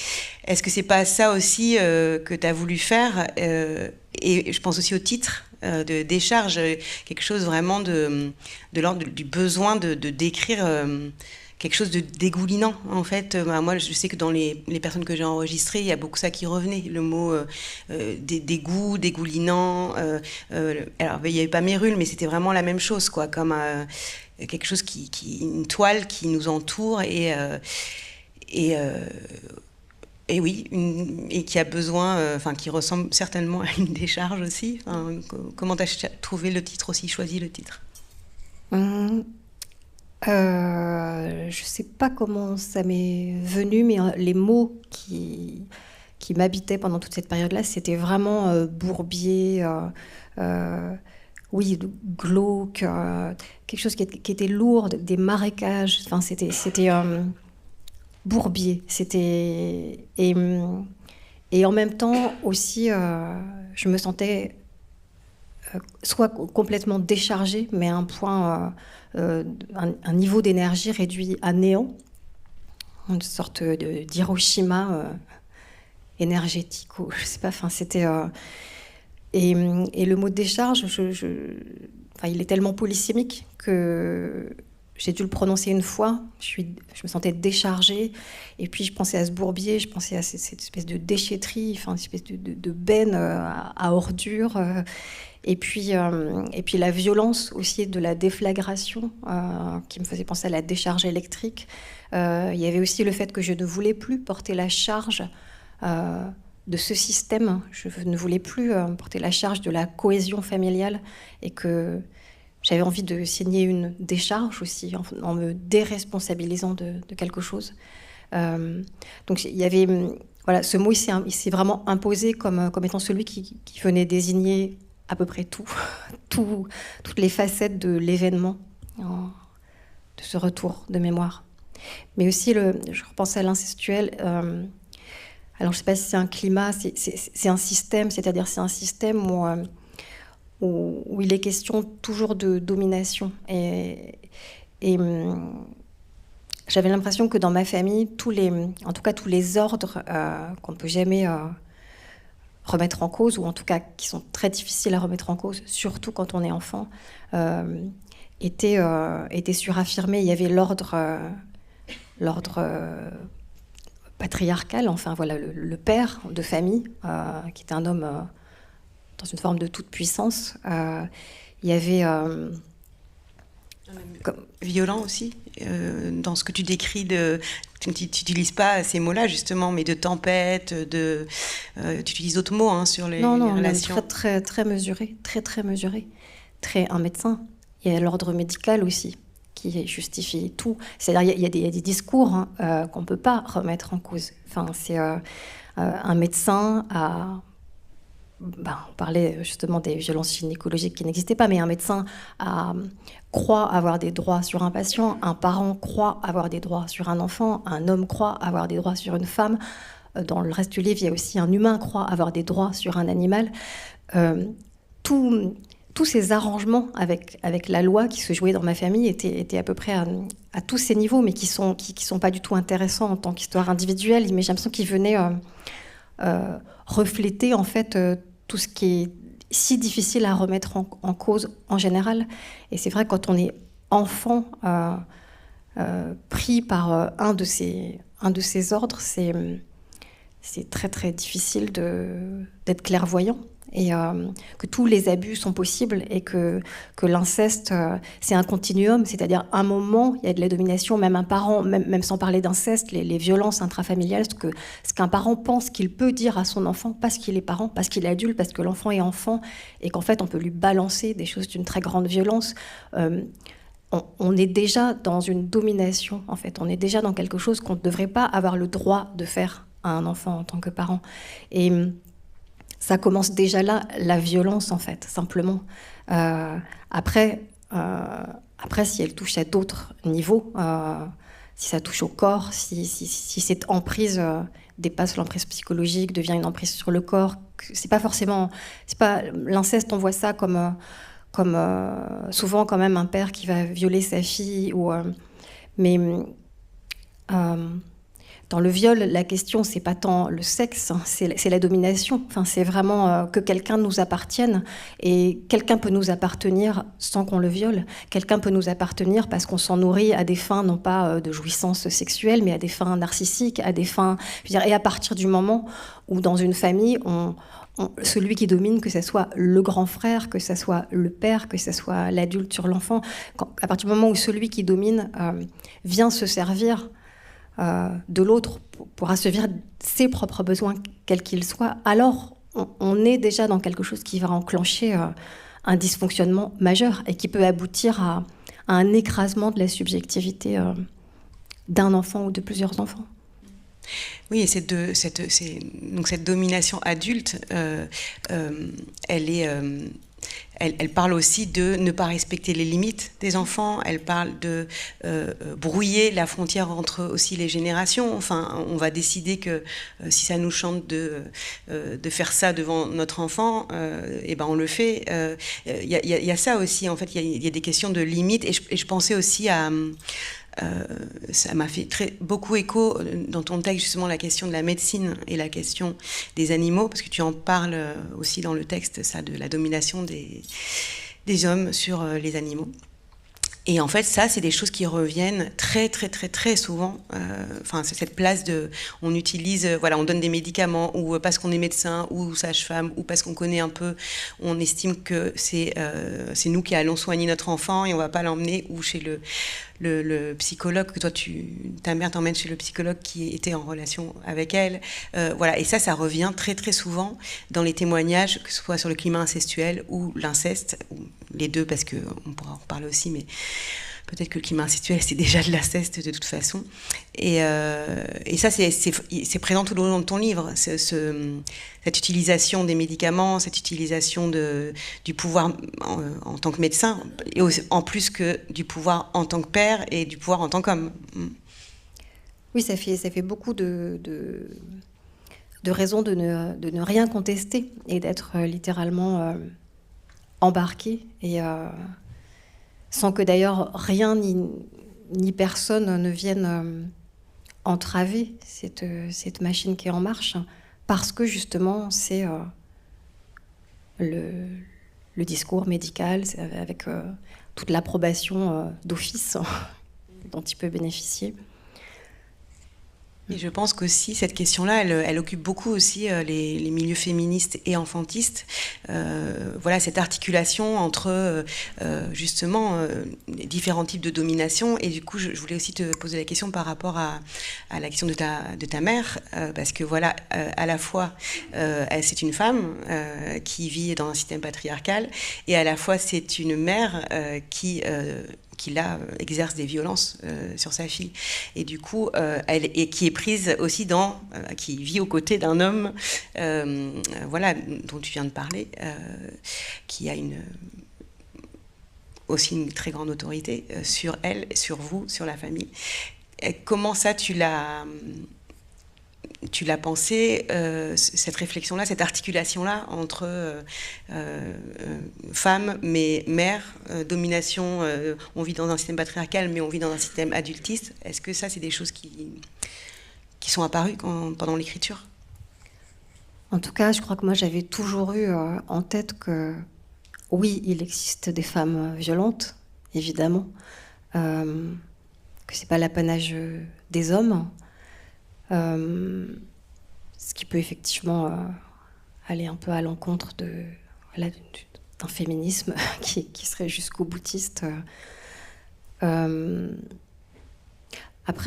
Est-ce que c'est pas ça aussi que tu as voulu faire, et je pense aussi au titre de décharge, quelque chose vraiment de l'ordre du besoin de décrire... quelque chose de dégoulinant, en fait. Moi, je sais que dans les personnes que j'ai enregistrées, il y a beaucoup ça qui revenait, le mot dégoût, dégoulinant. Alors, il n'y avait pas mérule, mais c'était vraiment la même chose, quoi, comme quelque chose une toile qui nous entoure et oui, et qui a besoin, enfin, qui ressemble certainement à une décharge aussi. Enfin, comment tu as trouvé le titre aussi, choisi le titre? Je sais pas comment ça m'est venu, mais les mots qui m'habitaient pendant toute cette période-là, c'était vraiment bourbier, oui, glauque, quelque chose qui était lourd, des marécages. Enfin, c'était bourbier. C'était et en même temps aussi, je me sentais soit complètement déchargée, mais à un point, un niveau d'énergie réduit à néant, une sorte d'Hiroshima énergétique, ou je sais pas. Enfin, c'était et le mot décharge, enfin, il est tellement polysémique que j'ai dû le prononcer une fois. Je me sentais déchargée, et puis je pensais à ce bourbier, je pensais à cette espèce de déchetterie, enfin, une espèce de benne à ordures. Et puis la violence aussi de la déflagration qui me faisait penser à la décharge électrique. Il y avait aussi le fait que je ne voulais plus porter la charge ce système. Je ne voulais plus porter la charge de la cohésion familiale et que j'avais envie de signer une décharge aussi en me déresponsabilisant de quelque chose. Donc il y avait... Voilà, ce mot, il s'est vraiment imposé comme étant celui qui venait désigner à peu près toutes les facettes de l'événement, de ce retour de mémoire. Mais aussi, je repense à l'incestuel. Alors, je ne sais pas si c'est un climat, c'est un système, c'est-à-dire c'est un système où il est question toujours de domination. Et j'avais l'impression que dans ma famille, en tout cas tous les ordres qu'on ne peut jamais remettre en cause, ou en tout cas qui sont très difficiles à remettre en cause, surtout quand on est enfant, étaient suraffirmés. Il y avait l'ordre patriarcal, enfin voilà, le père de famille, qui était un homme dans une forme de toute puissance. Il y avait... violent aussi, dans ce que tu décris tu n'utilises pas ces mots-là justement, mais de tempête, tu utilises d'autres mots sur les relations. Non, très mesuré, très mesuré. Un médecin. Il y a l'ordre médical aussi qui justifie tout. C'est-à-dire il y a des discours qu'on ne peut pas remettre en cause. Enfin, c'est un médecin à... on parlait justement des violences gynécologiques qui n'existaient pas, mais un médecin croit avoir des droits sur un patient, un parent croit avoir des droits sur un enfant, un homme croit avoir des droits sur une femme. Dans le reste du livre, il y a aussi un humain croit avoir des droits sur un animal. Tous ces arrangements avec la loi qui se jouaient dans ma famille étaient à peu près à tous ces niveaux, mais qui sont pas du tout intéressants en tant qu'histoire individuelle, mais j'ai l'impression qu'ils venaient refléter en fait tout ce qui est si difficile à remettre en cause en général. Et c'est vrai, quand on est enfant pris par un de ces ordres, c'est très très difficile d'être clairvoyant. Et que tous les abus sont possibles et que l'inceste, c'est un continuum, c'est-à-dire un moment, il y a de la domination, même un parent, même sans parler d'inceste, les violences intrafamiliales, ce qu'un parent pense qu'il peut dire à son enfant parce qu'il est parent, parce qu'il est adulte, parce que l'enfant est enfant, et qu'en fait on peut lui balancer des choses d'une très grande violence. On est déjà dans une domination, en fait. On est déjà dans quelque chose qu'on ne devrait pas avoir le droit de faire à un enfant en tant que parent. Et ça commence déjà là, la violence, en fait, simplement. Après, si elle touche à d'autres niveaux, si ça touche au corps, si cette emprise dépasse l'emprise psychologique, devient une emprise sur le corps, c'est pas l'inceste, on voit ça comme souvent quand même un père qui va violer sa fille, mais dans le viol, la question, c'est pas tant le sexe, c'est la domination. Enfin, c'est vraiment que quelqu'un nous appartienne. Et quelqu'un peut nous appartenir sans qu'on le viole. Quelqu'un peut nous appartenir parce qu'on s'en nourrit à des fins, non pas de jouissance sexuelle, mais à des fins narcissiques, à des fins... Et à partir du moment où, dans une famille, celui qui domine, que ce soit le grand frère, que ce soit le père, que ce soit l'adulte sur l'enfant, à partir du moment où celui qui domine vient se servir de l'autre pour assouvir ses propres besoins, quels qu'ils soient, alors on est déjà dans quelque chose qui va enclencher un dysfonctionnement majeur et qui peut aboutir à un écrasement de la subjectivité d'un enfant ou de plusieurs enfants. Oui, et donc cette domination adulte, elle parle aussi de ne pas respecter les limites des enfants. Elle parle de brouiller la frontière entre aussi les générations. Enfin, on va décider que si ça nous chante de faire ça devant notre enfant, et ben on le fait. Il y a ça aussi. En fait, il y a des questions de limites. Et je pensais aussi à ça m'a fait beaucoup écho dans ton texte, justement, la question de la médecine et la question des animaux, parce que tu en parles aussi dans le texte, ça, de la domination des hommes sur les animaux. Et en fait, ça, c'est des choses qui reviennent très, très, très, très souvent. Enfin, c'est cette place on utilise, on donne des médicaments, ou parce qu'on est médecin, ou sage-femme, ou parce qu'on connaît un peu, on estime que c'est nous qui allons soigner notre enfant et on va pas l'emmener ou chez le psychologue, que toi, ta mère t'emmène chez le psychologue qui était en relation avec elle. Voilà. Et ça revient très, très souvent dans les témoignages, que ce soit sur le climat incestuel ou l'inceste, ou les deux, parce qu'on pourra en reparler aussi, mais peut-être que le climat incestuel, c'est déjà de l'inceste de toute façon. Et ça, c'est présent tout au long de ton livre, cette utilisation des médicaments, cette utilisation du pouvoir en tant que médecin, et en plus que du pouvoir en tant que père et du pouvoir en tant qu'homme. Oui, ça fait beaucoup de raisons de ne rien contester et d'être littéralement embarqué, et sans que d'ailleurs rien ni personne ne vienne entraver cette machine qui est en marche, parce que justement c'est le discours médical avec toute l'approbation d'office dont il peut bénéficier. Et je pense qu'aussi, cette question-là, elle occupe beaucoup aussi les milieux féministes et enfantistes. Voilà, cette articulation entre, justement, différents types de domination. Et du coup, je voulais aussi te poser la question par rapport à la question de ta mère, parce que voilà, à la fois, c'est une femme qui vit dans un système patriarcal, et à la fois, c'est une mère qui là exerce des violences sur sa fille, et du coup et qui est prise aussi qui vit aux côtés d'un homme voilà, dont tu viens de parler, qui a aussi une très grande autorité sur elle, sur vous, sur la famille. Et comment ça tu l'as pensé, cette réflexion-là, cette articulation-là entre femmes, mais mères, domination, on vit dans un système patriarcal, mais on vit dans un système adultiste. Est-ce que ça, c'est des choses qui sont apparues pendant l'écriture ? En tout cas, je crois que moi, j'avais toujours eu en tête que, oui, il existe des femmes violentes, évidemment, que c'est pas l'apanage des hommes. Ce qui peut effectivement aller un peu à l'encontre d'un féminisme qui serait jusqu'au boutiste. Après,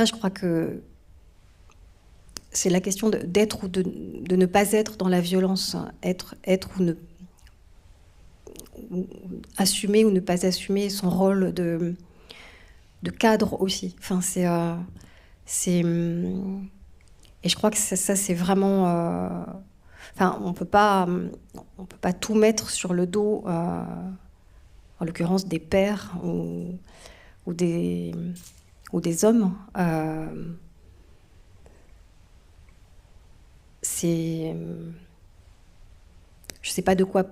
je crois que c'est la question d'être ou de ne pas être dans la violence, être ou ne assumer ou ne pas assumer son rôle de cadre aussi. Enfin, c'est et je crois que ça c'est vraiment... Enfin, on peut pas tout mettre sur le dos, en l'occurrence des pères ou des hommes. Je sais pas de quoi...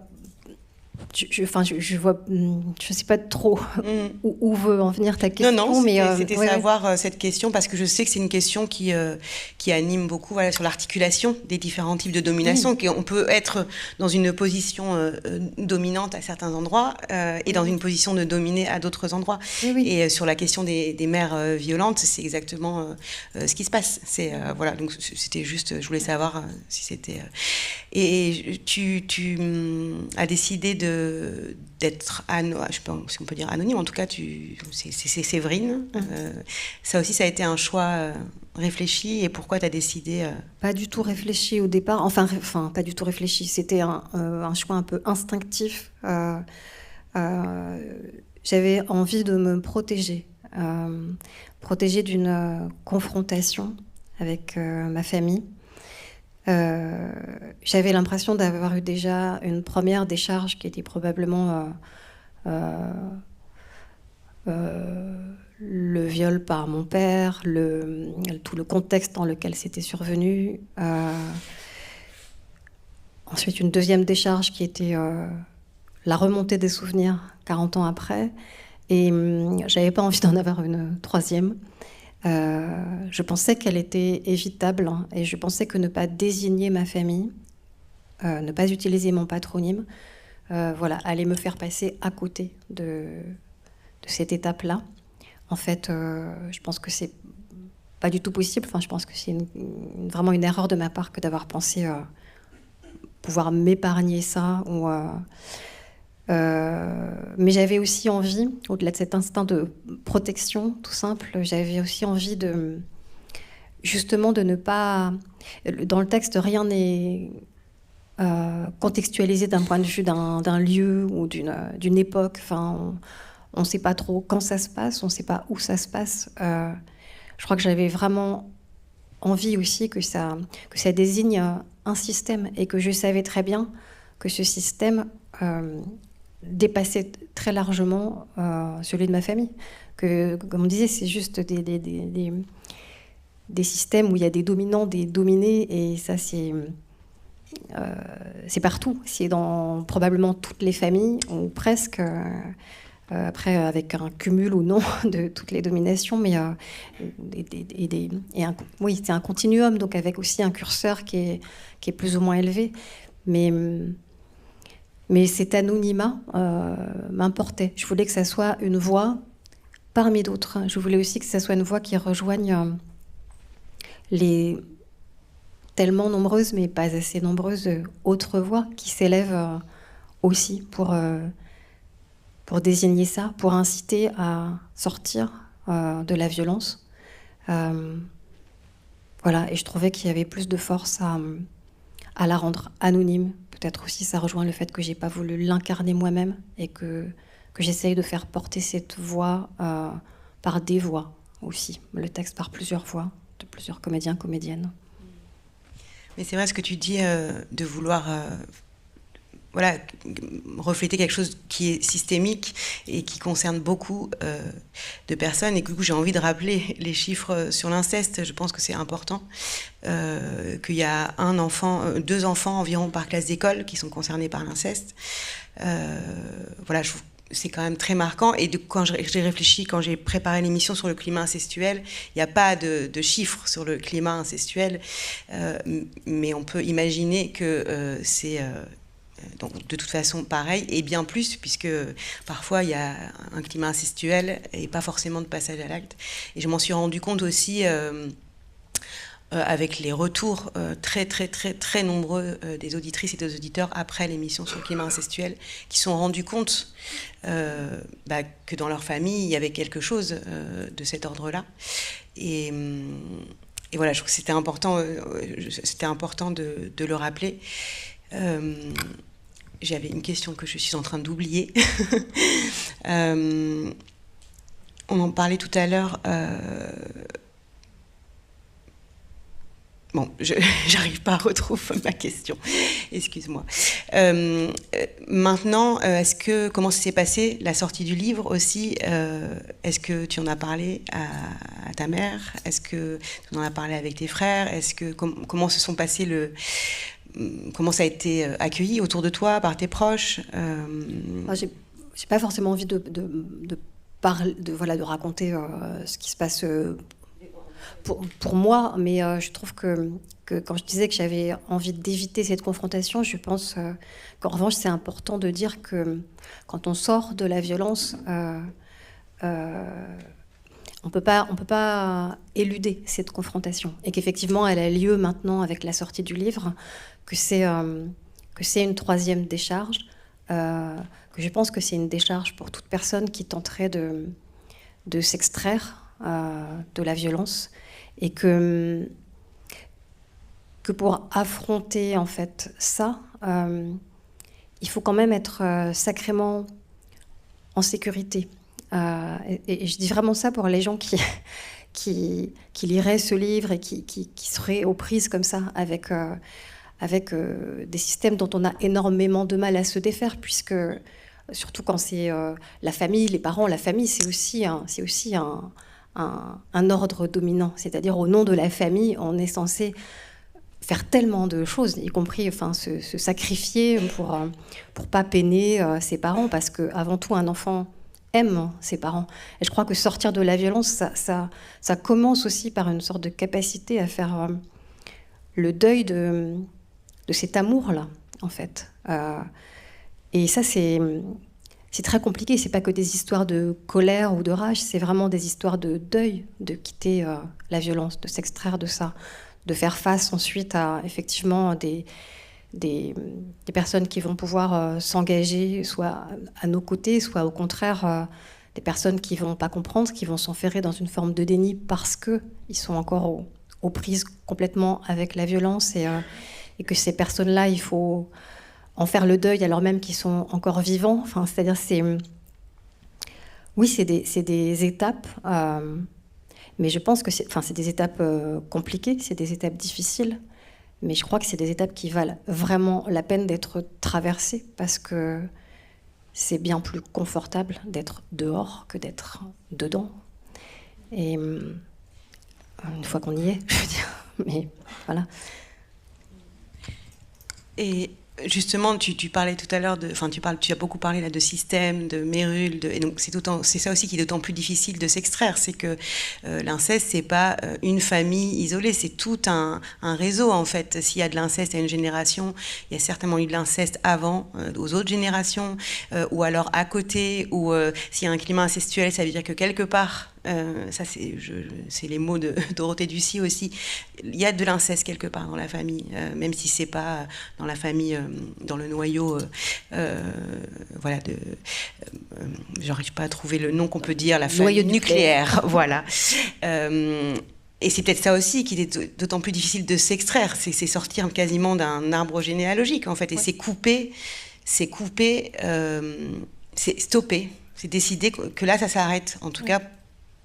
Je vois, je sais pas trop où veut en venir ta question. Non, c'était savoir cette question, parce que je sais que c'est une question qui anime beaucoup, voilà, sur l'articulation des différents types de domination. On peut être dans une position dominante à certains endroits et dans une position de dominer à d'autres endroits. Et sur la question des mères violentes, c'est exactement ce qui se passe. Voilà, donc c'était juste, je voulais savoir si c'était... Et tu as décidé d'être, je sais pas si on peut dire anonyme, en tout cas, c'est Séverine. Ça aussi, ça a été un choix réfléchi, et pourquoi tu as décidé Pas du tout réfléchi au départ, enfin pas du tout réfléchi, c'était un choix un peu instinctif. J'avais envie de me protéger d'une confrontation avec ma famille. J'avais l'impression d'avoir eu déjà une première décharge qui était probablement le viol par mon père, tout le contexte dans lequel c'était survenu. Ensuite, une deuxième décharge qui était la remontée des souvenirs 40 ans après. Et j'avais pas envie d'en avoir une troisième. Je pensais qu'elle était évitable, et je pensais que ne pas désigner ma famille, ne pas utiliser mon patronyme, voilà, allait me faire passer à côté de cette étape-là. En fait, je pense que c'est pas du tout possible. Enfin, je pense que c'est vraiment une erreur de ma part que d'avoir pensé pouvoir m'épargner ça. Mais j'avais aussi envie, au-delà de cet instinct de protection tout simple, j'avais aussi envie de justement de ne pas... Dans le texte, rien n'est contextualisé d'un point de vue d'un lieu ou d'une époque. Enfin, on ne sait pas trop quand ça se passe, on ne sait pas où ça se passe. Je crois que j'avais vraiment envie aussi que ça désigne un système et que je savais très bien que ce système dépassait très largement celui de ma famille. Que, comme on disait, c'est juste des systèmes où il y a des dominants, des dominés, et ça, c'est partout. C'est dans probablement toutes les familles, ou presque, après, avec un cumul ou non de toutes les dominations, mais oui, c'est un continuum, donc avec aussi un curseur qui est plus ou moins élevé. Mais cet anonymat m'importait. Je voulais que ça soit une voix parmi d'autres. Je voulais aussi que ça soit une voix qui rejoigne les tellement nombreuses, mais pas assez nombreuses, autres voix qui s'élèvent aussi pour désigner ça, pour inciter à sortir de la violence. Voilà, et je trouvais qu'il y avait plus de force à la rendre anonyme. Peut-être aussi ça rejoint le fait que j'ai pas voulu l'incarner moi-même et que j'essaye de faire porter cette voix par des voix aussi, le texte par plusieurs voix, de plusieurs comédiens, comédiennes. Mais c'est vrai ce que tu dis de vouloir refléter quelque chose qui est systémique et qui concerne beaucoup de personnes. Et du coup, j'ai envie de rappeler les chiffres sur l'inceste. Je pense que c'est important qu'il y a deux enfants environ par classe d'école qui sont concernés par l'inceste. Voilà, je trouve c'est quand même très marquant. Et quand j'ai réfléchi, quand j'ai préparé l'émission sur le climat incestuel, il n'y a pas de chiffres sur le climat incestuel, mais on peut imaginer que c'est donc, de toute façon pareil, et bien plus, puisque parfois il y a un climat incestuel et pas forcément de passage à l'acte. Et je m'en suis rendu compte aussi avec les retours très très très très nombreux des auditrices et des auditeurs après l'émission sur le climat incestuel, qui se sont rendus compte que dans leur famille il y avait quelque chose de cet ordre-là. Et voilà, je trouve que c'était important de le rappeler. J'avais une question que je suis en train d'oublier. On en parlait tout à l'heure. Bon, j'arrive pas à retrouver ma question. Excuse-moi. Maintenant, comment ça s'est passé, la sortie du livre aussi? Est-ce que tu en as parlé à ta mère? Est-ce que tu en as parlé avec tes frères? Comment se sont passés comment ça a été accueilli autour de toi, par tes proches? J'ai pas forcément envie de raconter ce qui se passe pour moi, mais je trouve que quand je disais que j'avais envie d'éviter cette confrontation, je pense qu'en revanche, c'est important de dire que quand on sort de la violence, on peut pas éluder cette confrontation, et qu'effectivement, elle a lieu maintenant avec la sortie du livre, que c'est une troisième décharge, que je pense que c'est une décharge pour toute personne qui tenterait de s'extraire de la violence, et que pour affronter en fait ça, il faut quand même être sacrément en sécurité. Et je dis vraiment ça pour les gens qui liraient ce livre et qui seraient aux prises comme ça avec des systèmes dont on a énormément de mal à se défaire, puisque surtout quand c'est la famille, les parents, la famille, c'est aussi un ordre dominant. C'est-à-dire, au nom de la famille, on est censé faire tellement de choses, y compris se sacrifier pour pas peiner ses parents, parce qu'avant tout, un enfant aime ses parents. Et je crois que sortir de la violence, ça commence aussi par une sorte de capacité à faire le deuil de cet amour-là, en fait. Et ça, c'est très compliqué. C'est pas que des histoires de colère ou de rage, c'est vraiment des histoires de deuil, de quitter la violence, de s'extraire de ça, de faire face ensuite à effectivement des personnes qui vont pouvoir s'engager soit à nos côtés, soit au contraire des personnes qui ne vont pas comprendre, qui vont s'enferrer dans une forme de déni parce qu'ils sont encore aux prises complètement avec la violence et que ces personnes-là, il faut en faire le deuil alors même qu'ils sont encore vivants. Enfin, c'est-à-dire, oui, c'est des étapes, mais je pense que c'est des étapes compliquées, c'est des étapes difficiles, mais je crois que c'est des étapes qui valent vraiment la peine d'être traversées parce que c'est bien plus confortable d'être dehors que d'être dedans. Et une fois qu'on y est, je veux dire, mais voilà. Et justement, tu parlais tout à l'heure tu as beaucoup parlé là de système, de mérule, et donc c'est ça aussi qui est d'autant plus difficile de s'extraire, c'est que l'inceste c'est pas une famille isolée, c'est tout un réseau en fait. S'il y a de l'inceste à une génération, il y a certainement eu de l'inceste avant aux autres générations, ou alors à côté, ou s'il y a un climat incestuel, ça veut dire que quelque part. Ça c'est les mots de Dorothée Ducy aussi. Il y a de l'inceste quelque part dans la famille, même si c'est pas dans la famille, dans le noyau. Voilà, j'arrive pas à trouver le nom qu'on peut dire, la famille nucléaire. Voilà. Et c'est peut-être ça aussi qui est d'autant plus difficile de s'extraire. C'est sortir quasiment d'un arbre généalogique en fait, et c'est couper, c'est stopper, c'est décider que là ça s'arrête. En tout cas.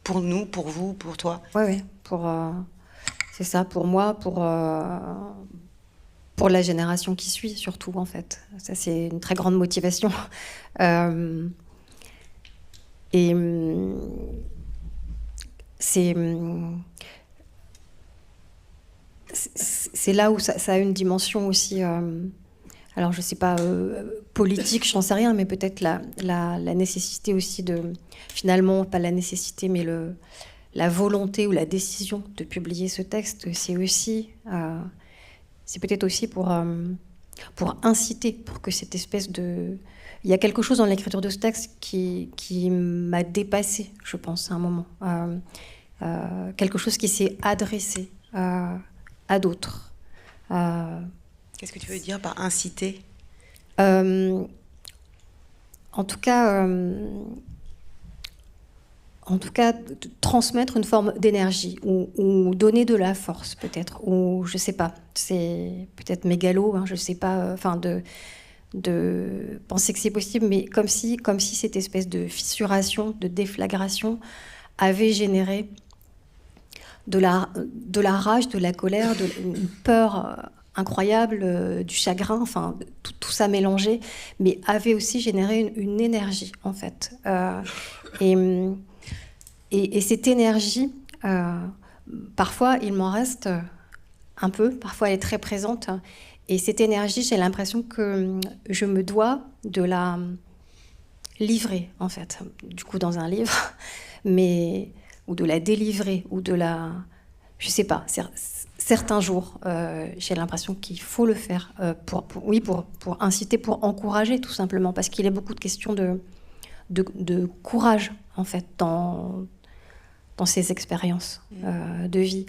Pour nous, pour vous, pour toi. Oui, c'est ça, pour moi, pour la génération qui suit, surtout, en fait. Ça, c'est une très grande motivation. Et c'est là où ça a une dimension aussi... alors, je ne sais pas, politique, je n'en sais rien, mais peut-être la nécessité aussi de... Finalement, pas la nécessité, mais la volonté ou la décision de publier ce texte, c'est aussi... c'est peut-être aussi pour inciter, pour que cette espèce de... Il y a quelque chose dans l'écriture de ce texte qui m'a dépassée, je pense, à un moment. Quelque chose qui s'est adressé à d'autres. Qu'est-ce que tu veux dire par inciter ? En tout cas, transmettre une forme d'énergie ou donner de la force, peut-être. Ou je sais pas, c'est peut-être mégalo, je sais pas. Enfin, de penser que c'est possible, mais comme si cette espèce de fissuration, de déflagration, avait généré de la rage, de la colère, une peur incroyable, du chagrin, enfin tout ça mélangé, mais avait aussi généré une énergie en fait. Et cette énergie, parfois il m'en reste un peu, parfois elle est très présente. Et cette énergie, j'ai l'impression que je me dois de la livrer en fait, du coup dans un livre, ou de la délivrer, ou de la, je sais pas. Certains jours, j'ai l'impression qu'il faut le faire pour inciter, pour encourager, tout simplement, parce qu'il y a beaucoup de questions de courage, en fait, dans ces expériences de vie.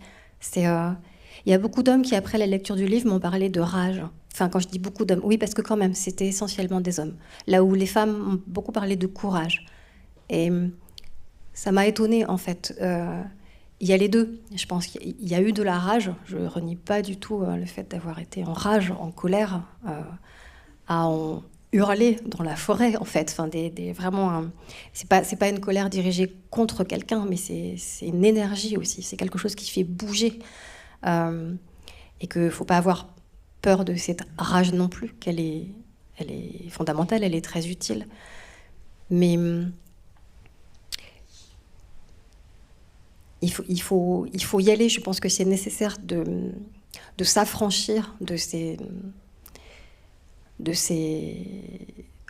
Il y a beaucoup d'hommes qui, après la lecture du livre, m'ont parlé de rage. Enfin, quand je dis beaucoup d'hommes, oui, parce que quand même, c'était essentiellement des hommes. Là où les femmes ont beaucoup parlé de courage. Et ça m'a étonnée, en fait. Il y a les deux. Je pense qu'il y a eu de la rage. Je ne renie pas du tout le fait d'avoir été en rage, en colère, à en hurler dans la forêt, en fait. Enfin, vraiment, c'est pas une colère dirigée contre quelqu'un, mais c'est une énergie aussi. C'est quelque chose qui fait bouger. Et qu'il ne faut pas avoir peur de cette rage non plus, qu'elle est fondamentale, elle est très utile. Mais il faut y aller. Je pense que c'est nécessaire de s'affranchir de ces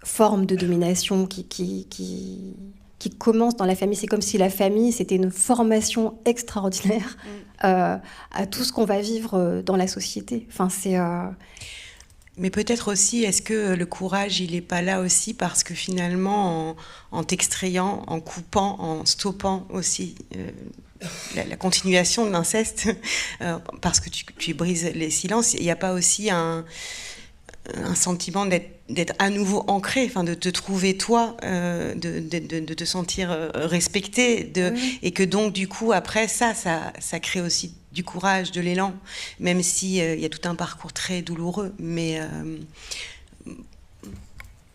formes de domination qui commencent dans la famille. C'est comme si la famille, c'était une formation extraordinaire à tout ce qu'on va vivre dans la société. Enfin, Mais peut-être aussi, est-ce que le courage, il n'est pas là aussi parce que finalement, en t'extrayant, en coupant, en stoppant aussi la continuation de l'inceste, parce que tu brises les silences, il n'y a pas aussi un sentiment d'être à nouveau ancré, enfin de te trouver toi, de te sentir respecté, Oui. et que donc du coup après ça crée aussi du courage, de l'élan, même si il y a tout un parcours très douloureux, mais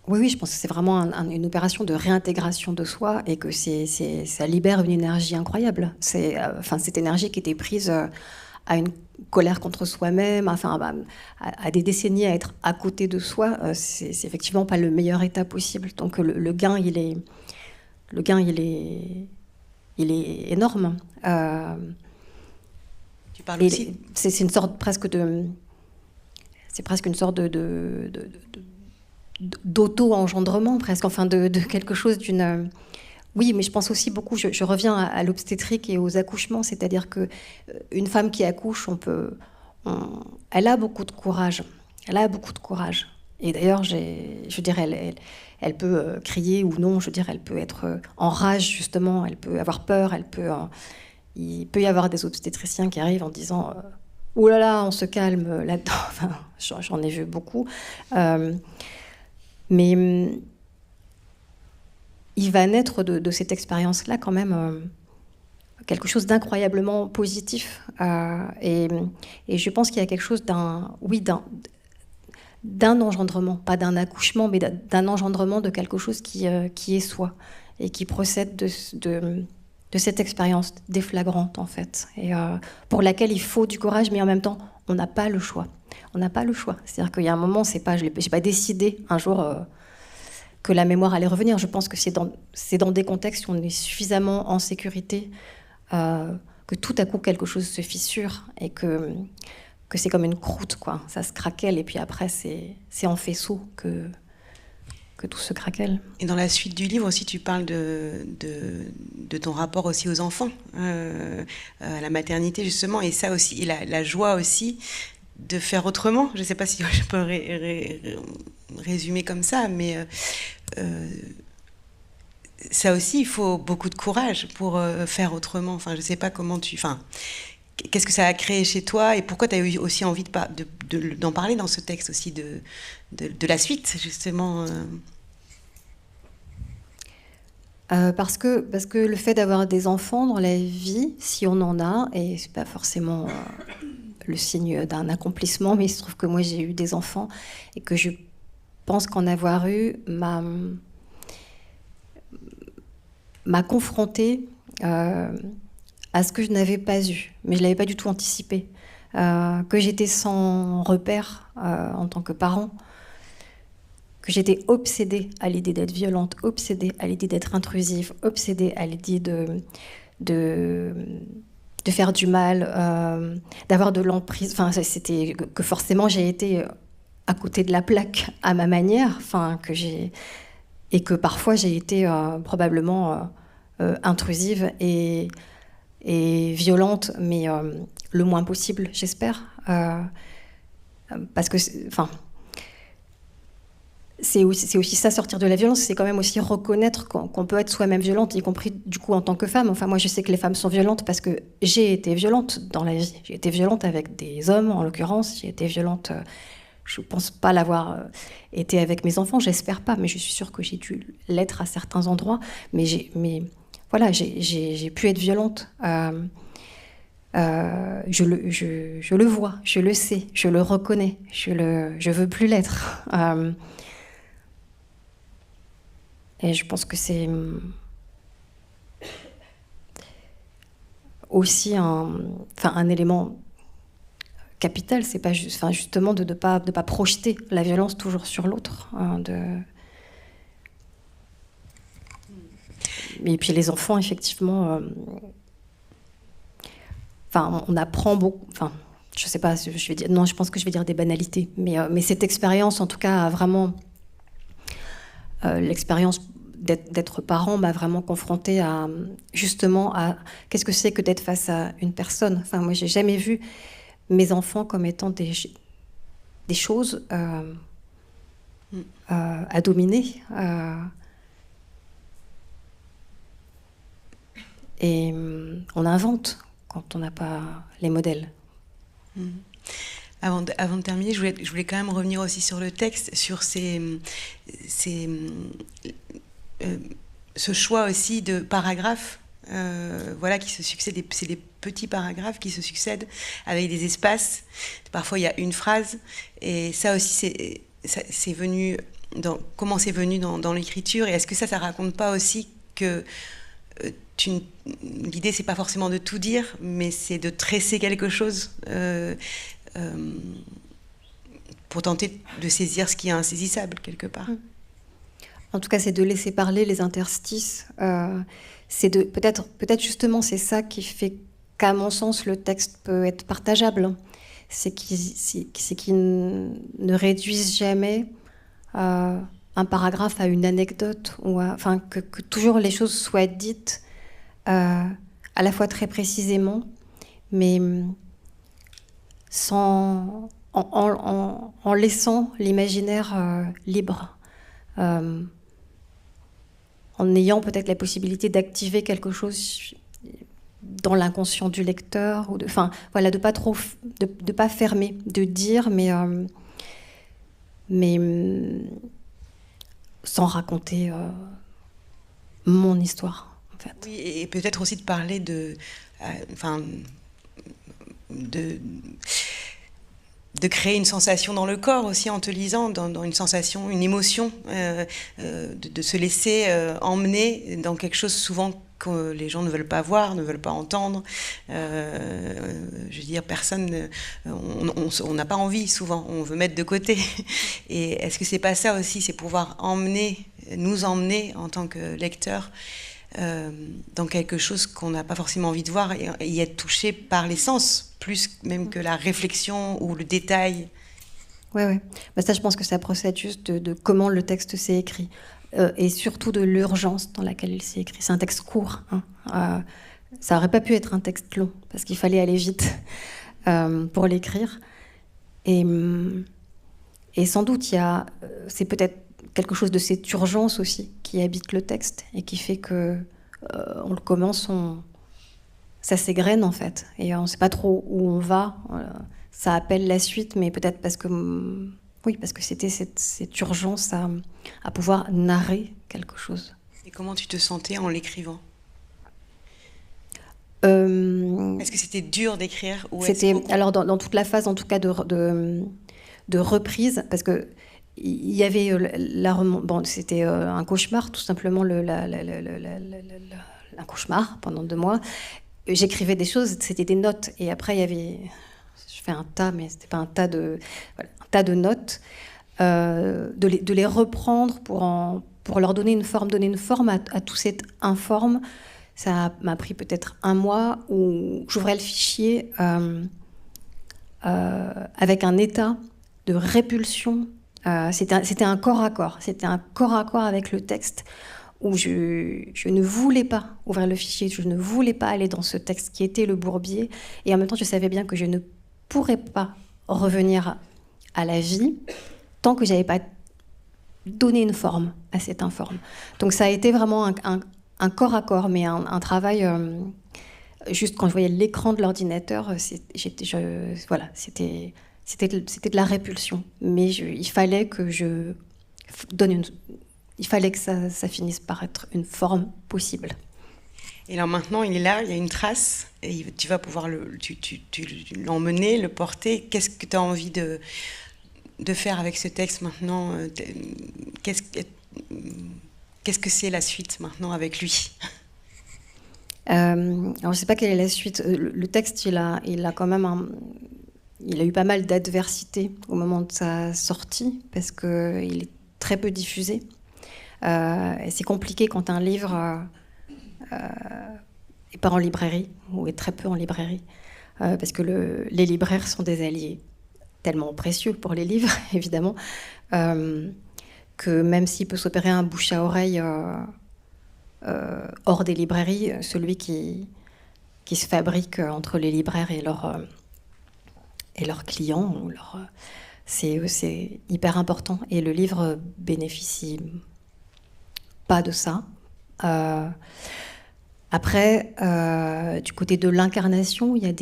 Oui, je pense que c'est vraiment une opération de réintégration de soi et que ça libère une énergie incroyable. Enfin, cette énergie qui était prise à une colère contre soi-même, enfin, à des décennies à être à côté de soi, c'est effectivement pas le meilleur état possible. Donc le gain, il est énorme. tu parles aussi. C'est une sorte c'est presque une sorte d'auto-engendrement presque, enfin de quelque chose d'une... Oui, mais je pense aussi beaucoup, je reviens à l'obstétrique et aux accouchements, c'est-à-dire que une femme qui accouche, elle a beaucoup de courage. Elle a beaucoup de courage. Et d'ailleurs, je dirais, elle peut crier ou non, je veux dire, elle peut être en rage, justement, elle peut avoir peur, il peut y avoir des obstétriciens qui arrivent en disant ouh là là, on se calme là-dedans. Enfin, j'en ai vu beaucoup. Mais il va naître de cette expérience-là quand même quelque chose d'incroyablement positif. Et je pense qu'il y a quelque chose d'un engendrement, pas d'un accouchement, mais d'un engendrement de quelque chose qui est soi et qui procède de cette expérience déflagrante, en fait, et pour laquelle il faut du courage, mais en même temps, on n'a pas le choix. On n'a pas le choix. C'est-à-dire qu'il y a un moment, j'ai pas décidé un jour que la mémoire allait revenir. Je pense que c'est dans des contextes où on est suffisamment en sécurité que tout à coup quelque chose se fissure et que c'est comme une croûte, quoi. Ça se craquelle et puis après c'est en faisceau que tout se craquelle. Et dans la suite du livre aussi, tu parles de ton rapport aussi aux enfants, à la maternité justement, et ça aussi, et la joie aussi de faire autrement. Je ne sais pas si je peux résumer comme ça, mais ça aussi, il faut beaucoup de courage pour faire autrement. Enfin, je ne sais pas comment enfin, qu'est-ce que ça a créé chez toi et pourquoi tu as eu aussi envie d'en parler dans ce texte aussi, de la suite, justement. Parce que le fait d'avoir des enfants dans la vie, si on en a, et c'est pas forcément le signe d'un accomplissement, mais il se trouve que moi j'ai eu des enfants et que je pense qu'en avoir eu m'a confrontée à ce que je n'avais pas eu, mais je ne l'avais pas du tout anticipé, que j'étais sans repère en tant que parent, que j'étais obsédée à l'idée d'être violente, obsédée à l'idée d'être intrusive, obsédée à l'idée de faire du mal, d'avoir de l'emprise. Enfin, c'était que forcément j'ai été à côté de la plaque à ma manière, enfin et que parfois j'ai été probablement intrusive et violente, mais le moins possible, j'espère, parce que c'est aussi ça, sortir de la violence, c'est quand même aussi reconnaître qu'on peut être soi-même violente, y compris du coup en tant que femme. Enfin, moi je sais que les femmes sont violentes parce que j'ai été violente dans la vie. J'ai été violente avec des hommes, en l'occurrence. J'ai été violente, je ne pense pas l'avoir été avec mes enfants, j'espère pas, mais je suis sûre que j'ai dû l'être à certains endroits. Mais voilà, j'ai pu être violente. Je le vois, je le sais, je le reconnais, je veux plus l'être. Et je pense que c'est aussi un élément capital. C'est pas justement de pas projeter la violence toujours sur l'autre. Et puis les enfants, effectivement, on apprend beaucoup. Je sais pas, je pense que je vais dire des banalités. Mais cette expérience, en tout cas, a vraiment l'expérience d'être parent m'a vraiment confrontée justement à qu'est-ce que c'est que d'être face à une personne. Enfin, moi, j'ai jamais vu mes enfants comme étant des choses à dominer. Et on invente quand on n'a pas les modèles. Avant de terminer, je voulais quand même revenir aussi sur le texte, sur ce choix aussi de paragraphes, voilà, qui se succèdent. C'est des petits paragraphes qui se succèdent avec des espaces. Parfois, il y a une phrase, et ça aussi, c'est venu comment c'est venu dans l'écriture, et est-ce que ça raconte pas aussi que l'idée, c'est pas forcément de tout dire, mais c'est de tresser quelque chose pour tenter de saisir ce qui est insaisissable quelque part. En tout cas, c'est de laisser parler les interstices. C'est peut-être justement, c'est ça qui fait qu'à mon sens, le texte peut être partageable. C'est qu'il ne réduise jamais un paragraphe à une anecdote, enfin que toujours les choses soient dites à la fois très précisément, mais en laissant l'imaginaire libre, en ayant peut-être la possibilité d'activer quelque chose dans l'inconscient du lecteur, voilà, de pas fermer, de dire, mais sans raconter mon histoire, en fait. Oui, et peut-être aussi de parler de créer une sensation dans le corps aussi en te lisant, dans une sensation, une émotion, de se laisser emmener dans quelque chose souvent que les gens ne veulent pas voir, ne veulent pas entendre. Je veux dire, personne, on n'a pas envie souvent, on veut mettre de côté. Et est-ce que c'est pas ça aussi, c'est pouvoir nous emmener en tant que lecteur dans quelque chose qu'on n'a pas forcément envie de voir et y être touché par les sens, plus même que la réflexion ou le détail. Ouais. Bah ça, je pense que ça procède juste de comment le texte s'est écrit. Et surtout de l'urgence dans laquelle il s'est écrit. C'est un texte court. Ça n'aurait pas pu être un texte long, parce qu'il fallait aller vite pour l'écrire. Et sans doute, c'est peut-être quelque chose de cette urgence aussi qui habite le texte et qui fait que on le commence, ça s'égrène en fait. Et on ne sait pas trop où on va. Ça appelle la suite, mais peut-être parce que c'était cette urgence à pouvoir narrer quelque chose. Et comment tu te sentais en l'écrivant ? Est-ce que c'était dur d'écrire ou alors dans toute la phase en tout cas de reprise, parce que il y avait c'était un cauchemar tout simplement, un cauchemar pendant 2 mois. J'écrivais des choses, c'était des notes, et après je fais un tas, mais c'était pas un tas de notes, de les reprendre pour leur donner une forme à tout cet informe. Ça m'a pris peut-être 1 mois où j'ouvrais le fichier avec un état de répulsion. C'était un corps à corps. C'était un corps à corps avec le texte où je ne voulais pas ouvrir le fichier, je ne voulais pas aller dans ce texte qui était le bourbier. Et en même temps, je savais bien que je ne pourrais pas revenir à la vie tant que je n'avais pas donné une forme à cette informe. Donc ça a été vraiment un corps à corps, mais un travail... juste quand je voyais l'écran de l'ordinateur, c'était de la répulsion. Mais il fallait que il fallait que ça finisse par être une forme possible. Et alors maintenant, il est là, il y a une trace, et tu vas pouvoir l'emmener, le porter. Qu'est-ce que tu as envie de faire avec ce texte maintenant ? Qu'est-ce que c'est la suite maintenant avec lui ? Alors je ne sais pas quelle est la suite. Le texte, il a quand même il a eu pas mal d'adversité au moment de sa sortie, parce qu'il est très peu diffusé. Et c'est compliqué quand un livre n'est pas en librairie, ou est très peu en librairie, parce que les libraires sont des alliés tellement précieux pour les livres, évidemment, que même s'il peut s'opérer un bouche à oreille hors des librairies, celui qui se fabrique entre les libraires et leurs clients, c'est hyper important. Et le livre bénéficie pas de ça. Après, du côté de l'incarnation, il y a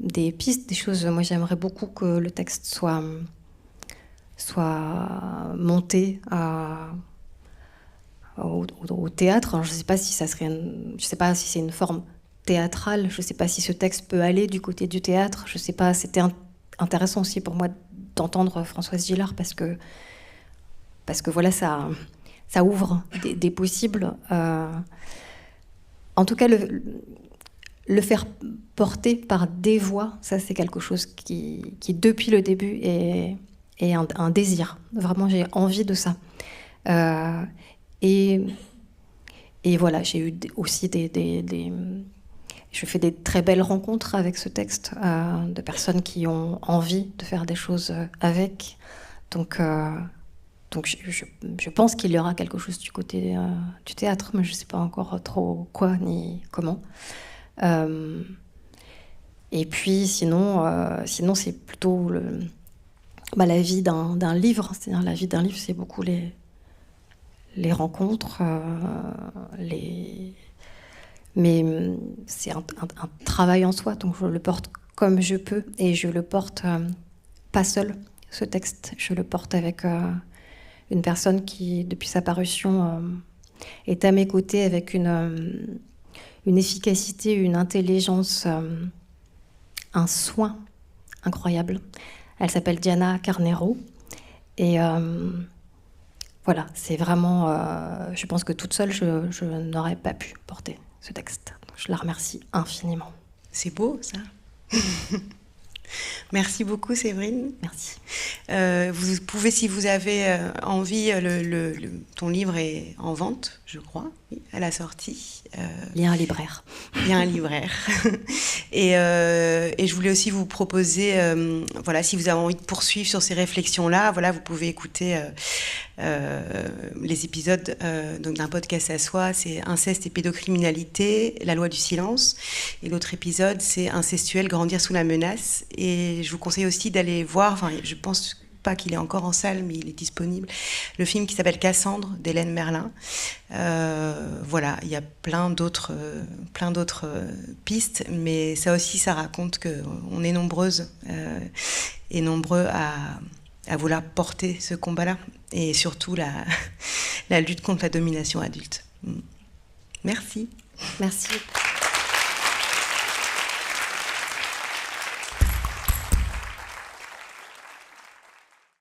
des pistes, des choses. Moi, j'aimerais beaucoup que le texte soit monté au théâtre. Alors, je ne sais pas si ça serait, je sais pas si c'est une forme théâtrale. Je ne sais pas si ce texte peut aller du côté du théâtre. Je ne sais pas. C'était intéressant aussi pour moi d'entendre Françoise Gillard parce que voilà, ça ouvre des possibles. En tout cas, le faire porter par des voix, ça c'est quelque chose qui depuis le début est un désir. Vraiment, j'ai envie de ça. Et voilà, j'ai eu aussi je fais des très belles rencontres avec ce texte, de personnes qui ont envie de faire des choses avec. Donc je pense qu'il y aura quelque chose du côté du théâtre, mais je ne sais pas encore trop quoi ni comment. Et puis sinon c'est plutôt la vie d'un livre. C'est-à-dire la vie d'un livre, c'est beaucoup les rencontres, mais c'est un travail en soi, donc je le porte comme je peux, et je le porte pas seul, ce texte. Je le porte avec une personne qui, depuis sa parution, est à mes côtés avec une efficacité, une intelligence, un soin incroyable. Elle s'appelle Diana Carnero. Et voilà, c'est vraiment... je pense que toute seule, je n'aurais pas pu porter ce texte. Je la remercie infiniment. C'est beau, ça. Merci beaucoup, Séverine. Merci. Vous pouvez, si vous avez envie, ton livre est en vente, je crois, oui, à la sortie. Il y a un libraire. Il y a un libraire. Et je voulais aussi vous proposer, voilà, si vous avez envie de poursuivre sur ces réflexions-là, voilà, vous pouvez écouter les épisodes donc d'un podcast à soi. C'est Inceste et pédocriminalité, la loi du silence. Et l'autre épisode, c'est Incestuel, grandir sous la menace. Et je vous conseille aussi d'aller voir, enfin, je pense pas qu'il est encore en salle, mais il est disponible, le film qui s'appelle Cassandre d'Hélène Merlin. Voilà, il y a plein d'autres pistes, mais ça aussi, ça raconte qu'on est nombreuses et nombreux à vouloir porter ce combat-là, et surtout la lutte contre la domination adulte. Merci. Merci.